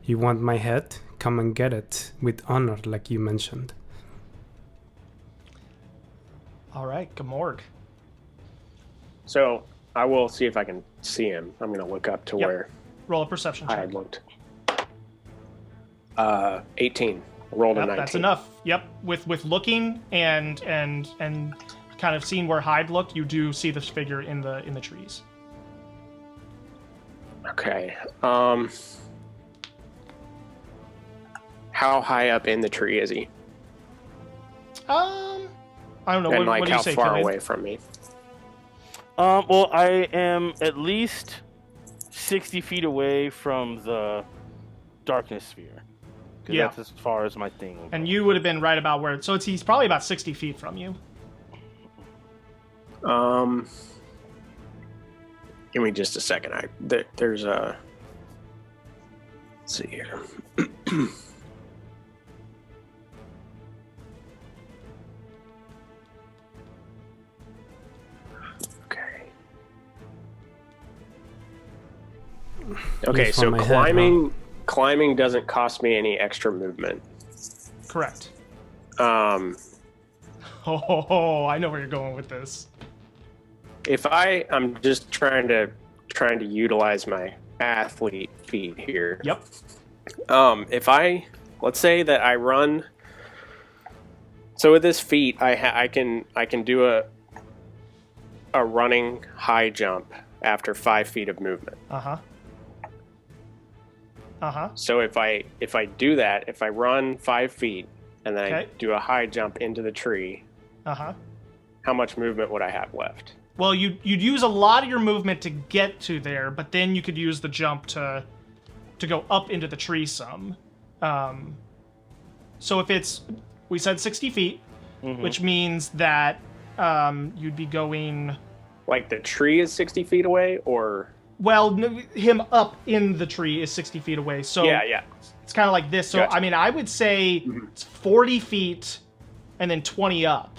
You want my head? Come and get it with honor, like you mentioned. All right, Gamorg. So I will see if I can see him. I'm going to look up to Yep. where Roll a perception I check. had looked. 18. Rolled a Yep, 19. that's enough. Yep, with looking and kind of seeing where Hyde looked, you do see this figure in the trees. Okay. How high up in the tree is he? I don't know. And What do you how say, far Killian? away from me? Well, I am at least 60 feet away from the darkness sphere. 'Cause Yeah. that's as far as my thing will go. And you would have been right about where. So he's probably about 60 feet from you. Give me just a second. There's a. Let's see here. Okay, Just so from my head, climbing doesn't cost me any extra movement. Correct. Um, Oh, I know where you're going with this. if I'm just trying to utilize my athlete feat here. Yep. Let's say that I run. So with this feat, I can do a running high jump after 5 feet of movement. So if I do that, if I run 5 feet and then I do a high jump into the tree, how much movement would I have left? Well, you'd use a lot of your movement to get to there, but then you could use the jump to go up into the tree some. So if we said 60 feet, which means that you'd be going... Like the tree is 60 feet away, or... Well, him up in the tree is 60 feet away, so... Yeah. It's kind of like this. So, Gotcha. I mean, I would say it's 40 feet and then 20 up,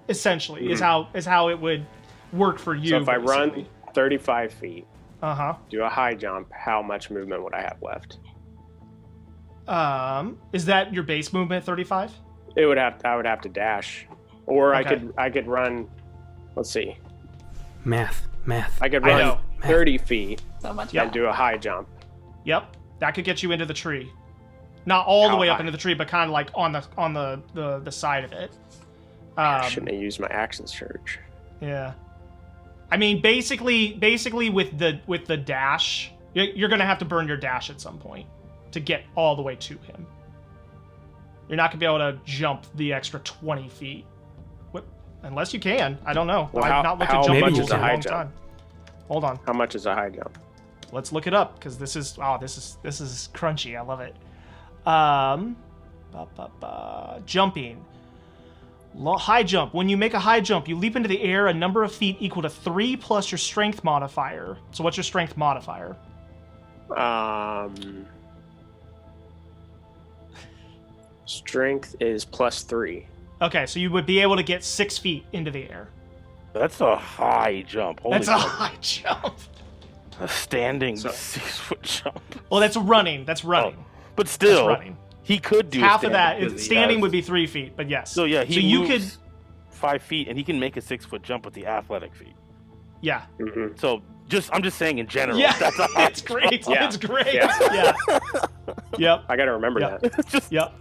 essentially, is how it would work for you. So if I basically. run 35 feet, Uh-huh. do a high jump, how much movement would I have left? Is that your base movement, 35? I would have to dash, or Okay. I could run. Let's see. Math. I could I run know. 30 feet So much and fun. do a high jump. Yep. That could get you into the tree. Not all the How way up high? into the tree, but kind of like on the side of it. Shouldn't have used my action surge. Yeah. I mean, basically with the dash, you're gonna have to burn your dash at some point to get all the way to him. You're not gonna be able to jump the extra 20 feet, unless you can. I don't know. Well, I've not looked at how jump much rules is in a a high long jump? time. Hold on. How much is a high jump? Let's look it up because this is crunchy. I love it. Jumping. High jump. When you make a high jump, you leap into the air a number of feet equal to 3 plus your strength modifier. So what's your strength modifier? Strength is +3. Okay, so you would be able to get 6 feet into the air. That's a high jump. Holy That's a crap. high jump. A standing So- 6-foot jump. Well, that's running. That's running. But That's still, running. he could do Half of standing that because is he standing has- would be 3 feet, but yes. So yeah, he so you moves could 5 feet, and he can make a 6-foot jump with the athletic feet. yeah. Mm-hmm. So I'm just saying in general. Yeah, that's a high it's great. Yeah. It's great. Yeah. Yep. I gotta remember Yep. that. just Yep.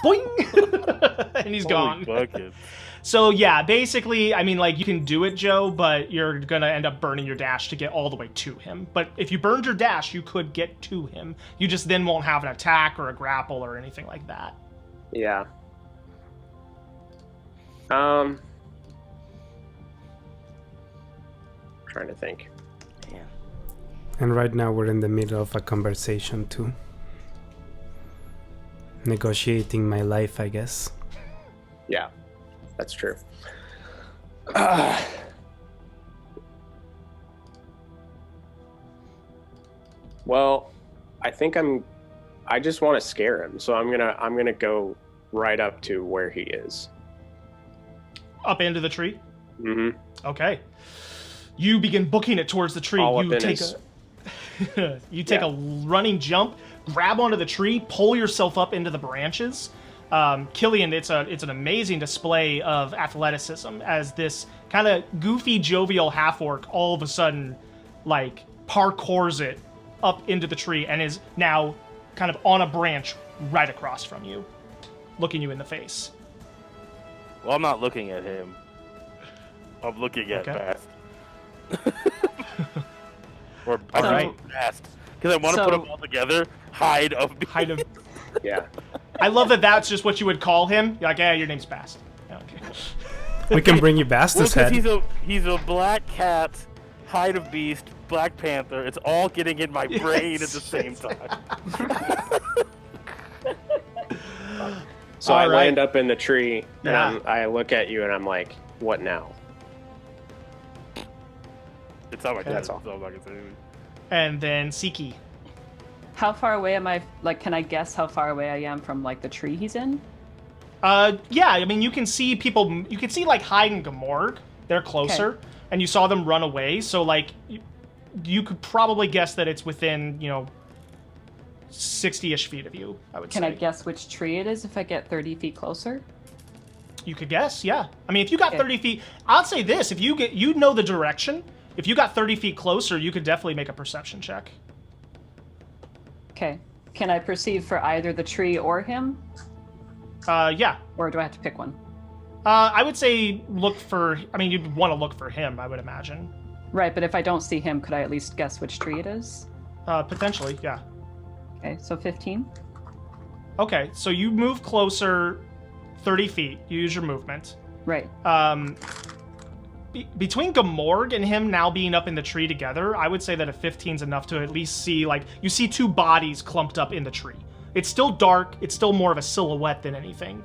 Boing! And he's holy gone. bucket. So yeah, basically, I mean, like, you can do it, Joe, but you're gonna end up burning your dash to get all the way to him. But if you burned your dash, you could get to him. You just then won't have an attack or a grapple or anything like that. Yeah. Trying to think. Man. And right now we're in the middle of a conversation too. Negotiating my life, I guess. Yeah, that's true. Well, I think I just want to scare him, so I'm gonna go right up to where he is. Up into the tree. Mm-hmm. Okay. You begin booking it towards the tree. All up You in take his- a running jump, grab onto the tree, pull yourself up into the branches. Killian, it's an amazing display of athleticism as this kind of goofy, jovial half-orc all of a sudden, like, parkours it up into the tree and is now kind of on a branch right across from you, looking you in the face. Well, I'm not looking at him. I'm looking at Okay. Bast. Or I All right. think Bast. Because I want to put them all together. Hyde of Kind of. Yeah. I love that that's just what you would call him. You're like, yeah, your name's Bast. Okay. We can bring you Well, Bastus' because head. he's a black cat, Hyde of Beast, Black Panther. It's all getting in my brain at the same time. So All I right. land up in the tree, and Yeah. I look at you, and I'm like, "What now?" It's not my turn. That's all. So I'm not gonna say anything. And then Siki. How far away am I? Like, can I guess how far away I am from like the tree he's in? Yeah, I mean, you can see people. You can see like Hyde and Gamorg. They're closer, and you saw them run away. So like, you could probably guess that it's within 60-ish feet of you. I would say. Can I guess which tree it is if I get 30 feet closer? You could guess, yeah. I mean, if you got Okay. 30 feet, I'll say this: if you know the direction. If you got 30 feet closer, you could definitely make a perception check. Okay. Can I perceive for either the tree or him? Yeah. Or do I have to pick one? I would say look for. I mean, you'd want to look for him. I would imagine. Right, but if I don't see him, could I at least guess which tree it is? Potentially, yeah. Okay, so 15. Okay, so you move closer 30 feet. You use your movement. Right. Between Gamorg and him now being up in the tree together, I would say that a 15's enough to at least see, like, you see two bodies clumped up in the tree. It's still dark. It's still more of a silhouette than anything.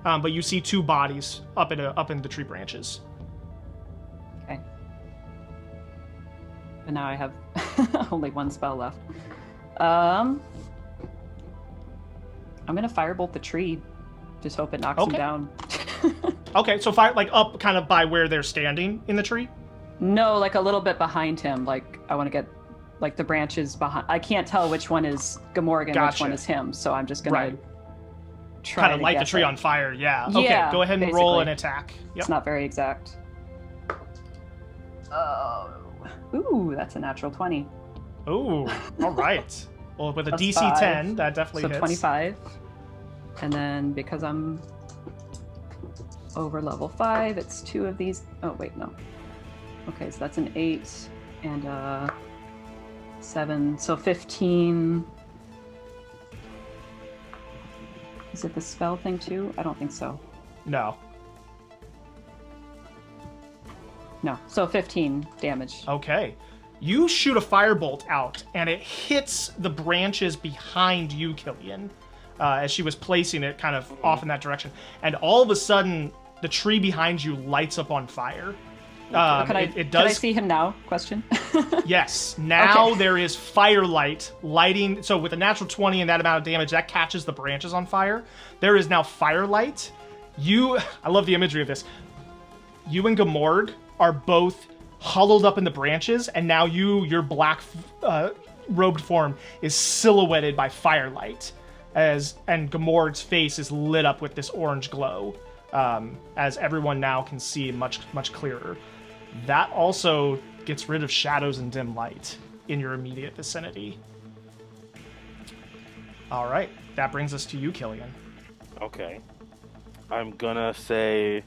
But you see two bodies up in the tree branches. Okay. And now I have only one spell left. I'm gonna firebolt the tree. Just hope it knocks him down. Okay, so fire like up kind of by where they're standing in the tree? No, like a little bit behind him. Like I want to get like the branches behind. I can't tell which one is Gamorg and which Gotcha. one is him. So I'm just gonna try Kind of to light the guess tree it. on fire, yeah. Okay, Yeah, go ahead and roll an basically. attack. Yep. It's not very exact. Oh. Ooh, that's a natural 20. Ooh, all right. Well, with a Plus DC 5, 10, that definitely So hits. 25. And then because I'm over level 5, it's 2 of these. Oh, wait, no. Okay, so that's an 8 and a 7. So 15. Is it the spell thing too? I don't think so. No. No. So 15 damage. Okay. You shoot a firebolt out, and it hits the branches behind you, Killian, as she was placing it kind of off in that direction. And all of a sudden, the tree behind you lights up on fire. Can I does. see him now? Question. Yes. Now Okay. there is firelight lighting. So with a natural 20 and that amount of damage, that catches the branches on fire. There is now firelight. I love the imagery of this. You and Gamorg are both huddled up in the branches, and now your black robed form is silhouetted by firelight, and Gamorg's face is lit up with this orange glow, as everyone now can see much clearer. That also gets rid of shadows and dim light in your immediate vicinity. All right, that brings us to you, Killian. Okay. I'm gonna say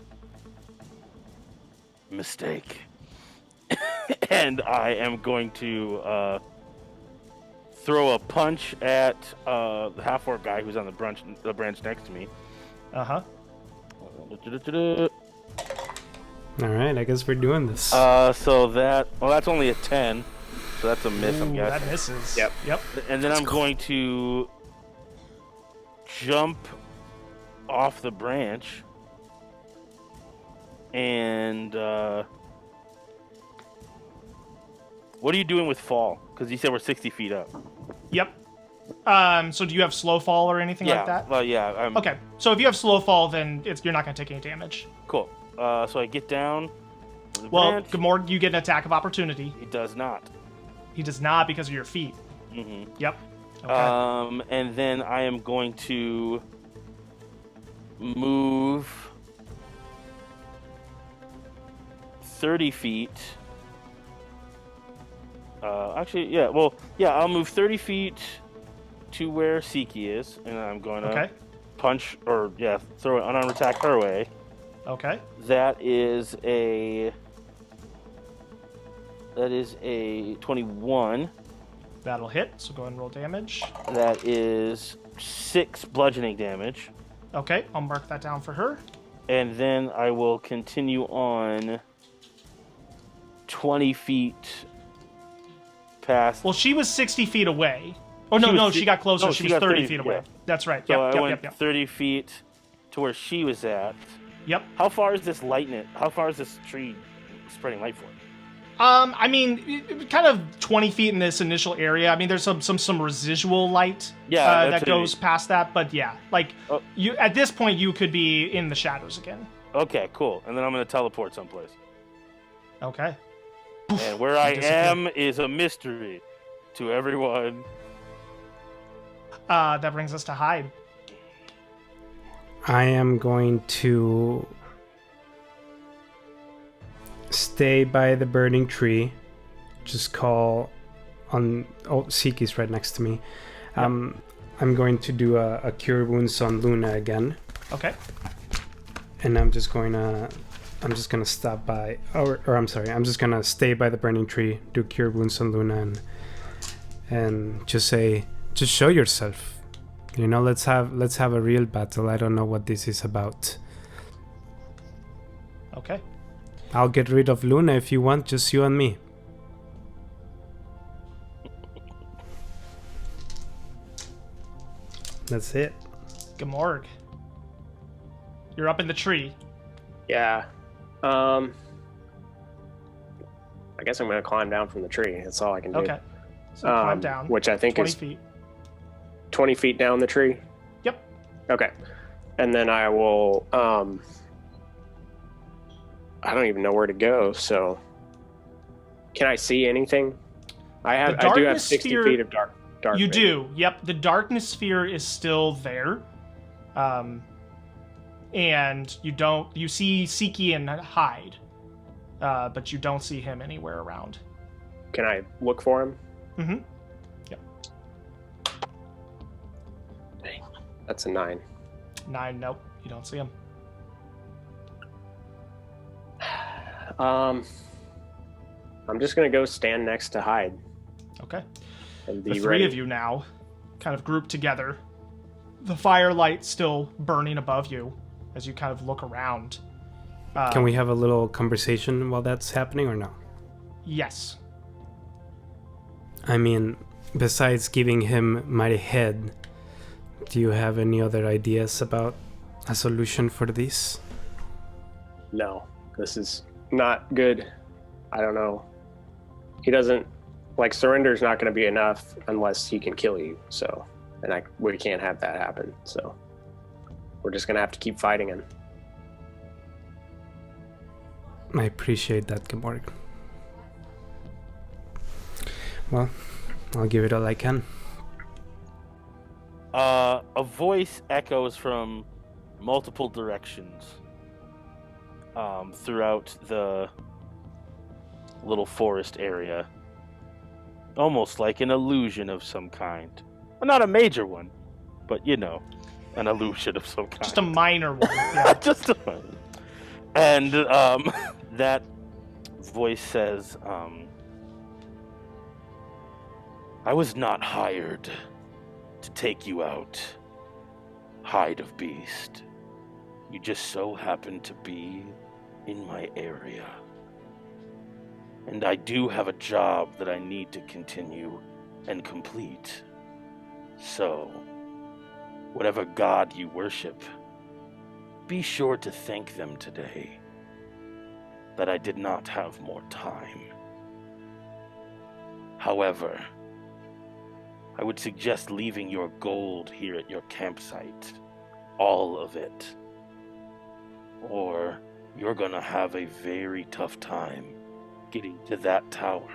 mistake. And I am going to throw a punch at the half-orc guy who's on the branch next to me. Uh-huh. All right, I guess we're doing this. So that's only a 10. So that's a miss, I'm Ooh, guessing. that misses. Yep. And then I'm going to jump off the branch and what are you doing with fall? Because you said we're 60 feet up. Yep. So do you have slow fall or anything like that? Well, yeah. Okay, so if you have slow fall, then you're not going to take any damage. Cool. So I get down. To the Well, branch. Gamorg, you get an attack of opportunity. He does not. He does not because of your feet. Mm-hmm. Yep. Okay. And then I am going to move 30 feet. I'll move 30 feet to where Siki is, and I'm going to punch throw an unarmed attack her way. Okay. That is a 21. That'll hit, so go ahead and roll damage. That is 6 bludgeoning damage. Okay, I'll mark that down for her. And then I will continue on 20 feet past. Well, she was 60 feet away. Oh, she got closer. She was 30 feet away. Yeah. That's right. So I Yep. went 30 feet to where she was at. Yep. How far is this lighting it? How far is this tree spreading light for? I mean, kind of 20 feet in this initial area. I mean, there's some residual light that goes past that, but yeah, like you at this point you could be in the shadows again. Okay, cool. And then I'm gonna teleport someplace. Okay. And where I am is a mystery to everyone. That brings us to Hyde. I am going to stay by the burning tree. Just call on... Oh, Siki's right next to me. Yep. I'm going to do a Cure Wounds on Luna again. Okay. And I'm just gonna stop by... Or I'm sorry, I'm just gonna stay by the burning tree, do Cure Wounds on Luna, and just say, just show yourself. You know, let's have a real battle. I don't know what this is about. Okay. I'll get rid of Luna if you want, just you and me. That's it. Gamorg. You're up in the tree. Yeah. I guess I'm going to climb down from the tree. That's all I can do. Okay. So climb down. Which I think 20 is feet. 20 feet down the tree? Yep. Okay. And then I will... I don't even know where to go, so... Can I see anything? I do have 60 feet of dark. You do. Yep. The darkness sphere is still there. And you see Siki and Hyde. But you don't see him anywhere around. Can I look for him? Mm-hmm. Yep. Dang. That's a 9. 9, nope. You don't see him. I'm just gonna go stand next to Hyde. Okay. And the three of you now kind of grouped together. The firelight still burning above you as you kind of look around. Can we have a little conversation while that's happening or no? Yes. I mean, besides giving him my head, do you have any other ideas about a solution for this? No, this is not good. I don't know. He doesn't... Like, surrender's not going to be enough unless he can kill you, so... And we can't have that happen, so... We're just going to have to keep fighting him. I appreciate that, Gamorg. Well, I'll give it all I can. A voice echoes from multiple directions throughout the little forest area. Almost like an illusion of some kind. Well, not a major one, but, you know, an illusion of some kind. Just a minor one. Yeah. Just a minor. And that voice says, I was not hired to take you out, Hyde of Beast. You just so happen to be in my area. And I do have a job that I need to continue and complete. So, whatever god you worship, be sure to thank them today that I did not have more time. However, I would suggest leaving your gold here at your campsite. All of it. Or you're gonna have a very tough time getting to that tower.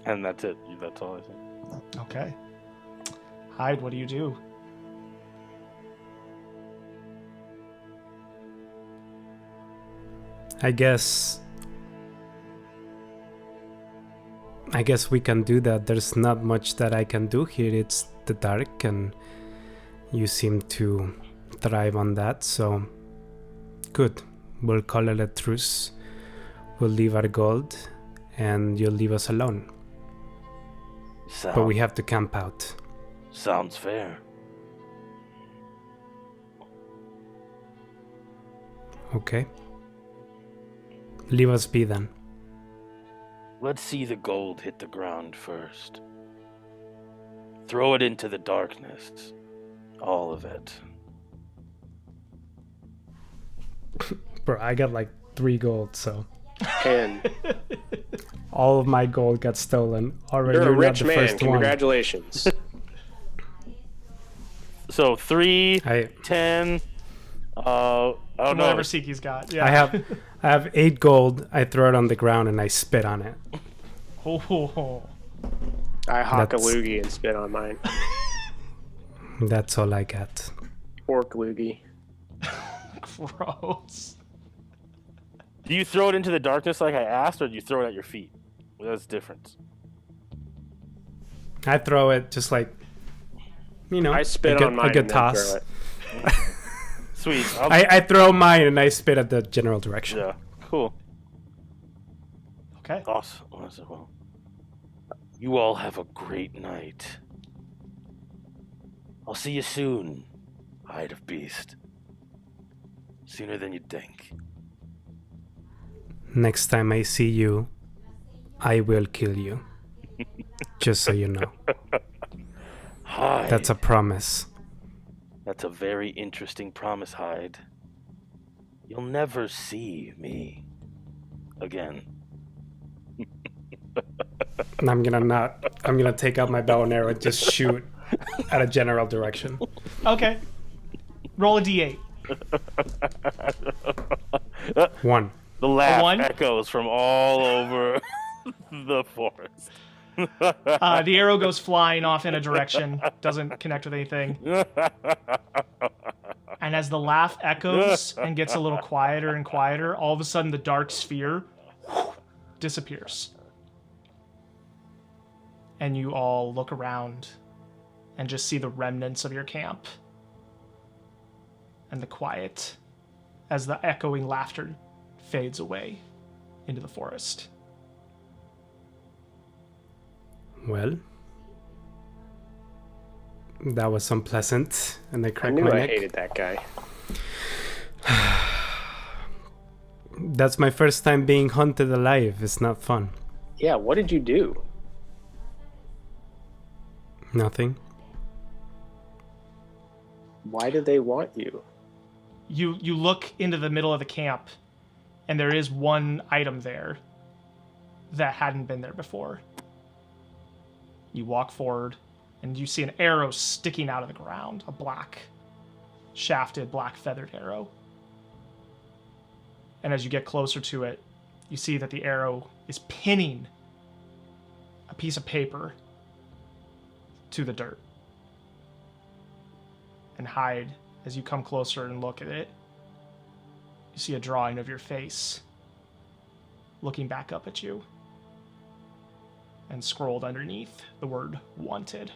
And that's it. That's all I say. Okay. Hyde, what do you do? I guess we can do that. There's not much that I can do here. It's the dark and you seem to thrive on that, so good. We'll call it a truce. We'll leave our gold and you'll leave us alone. But we have to camp out. Sounds fair. Okay. Leave us be then. Let's see the gold hit the ground first. Throw it into the darkness. All of it. Bro, I got like 3 gold, so 10. all of my gold got stolen. Already, You're a not rich the man. first one. Congratulations. So 3, I 10. Oh no. Whatever Siki's got. Yeah. I have 8 gold. I throw it on the ground and I spit on it. Oh. I hock a That's- loogie and spit on mine. That's all I got. Pork loogie. Gross. Do you throw it into the darkness like I asked, or do you throw it at your feet? Well, that's different. I throw it just like, I spit on mine a good and then toss. throw it. Sweet. I throw mine and I spit at the general direction. Yeah. Cool. Okay. Awesome. Well, you all have a great night. I'll see you soon, Hyde of Beast. Sooner than you'd think. Next time I see you, I will kill you. Just so you know. Hyde. That's a promise. That's a very interesting promise, Hyde. You'll never see me again. And I'm gonna take out my bow and arrow and just shoot at a general direction. Okay. Roll a d8. 1. The laugh one? echoes from all over the forest. The arrow goes flying off in a direction, doesn't connect with anything. And as the laugh echoes and gets a little quieter and quieter, all of a sudden the dark sphere disappears. And you all look around and just see the remnants of your camp. And the quiet as the echoing laughter fades away into the forest. Well, that was unpleasant, and I I cracked knew my I neck. hated that guy. That's my first time being hunted alive. It's not fun. Yeah, what did you do? Nothing. Why did they want you? You look into the middle of the camp, and there is one item there that hadn't been there before. You walk forward, and you see an arrow sticking out of the ground, a black, shafted, black feathered arrow. And as you get closer to it, you see that the arrow is pinning a piece of paper to the dirt. And Hyde, as you come closer and look at it, you see a drawing of your face looking back up at you. And scrolled underneath the word wanted.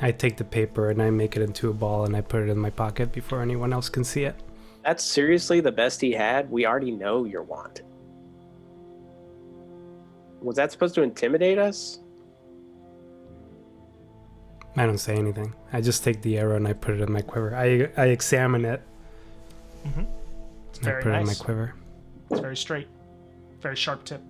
I take the paper and I make it into a ball and I put it in my pocket before anyone else can see it. That's seriously the best he had? We already know you're wanted. Was that supposed to intimidate us? I don't say anything. I just take the arrow and I put it in my quiver. I examine it. It's And I very put it in my nice. quiver. It's very straight. Very sharp tip.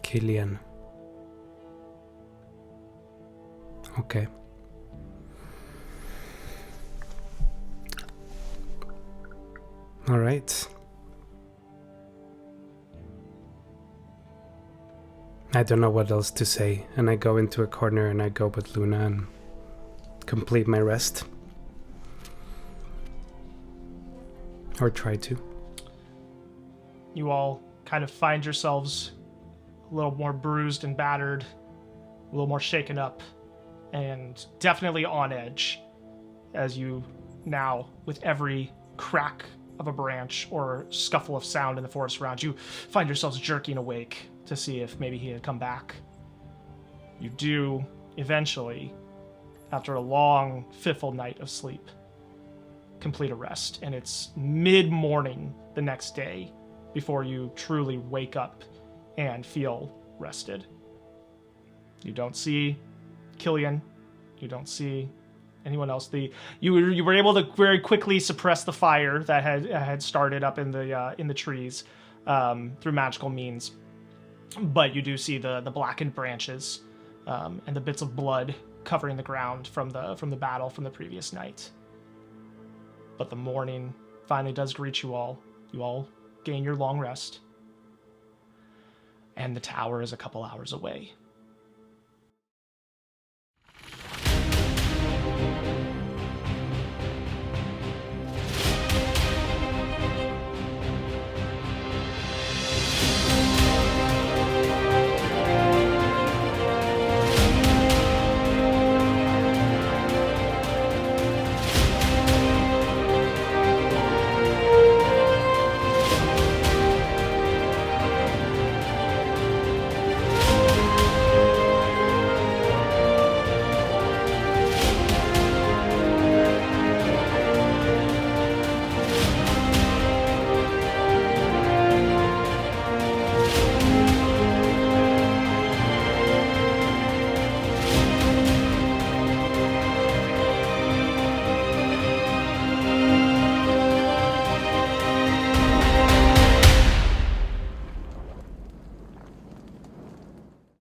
Killian. Okay. All right. I don't know what else to say, and I go into a corner and I go with Luna and complete my rest. Or try to. You all kind of find yourselves a little more bruised and battered, a little more shaken up, and definitely on edge as you now, with every crack of a branch or scuffle of sound in the forest around you, find yourselves jerking awake to see if maybe he had come back. You do eventually, after a long, fitful night of sleep, complete a rest, and it's mid-morning the next day before you truly wake up and feel rested. You don't see Killian. You don't see anyone else. You were able to very quickly suppress the fire that had started up in the trees through magical means, but you do see the blackened branches and the bits of blood covering the ground from the battle from the previous night. But the morning finally does greet you all. You all gain your long rest, and the tower is a couple hours away.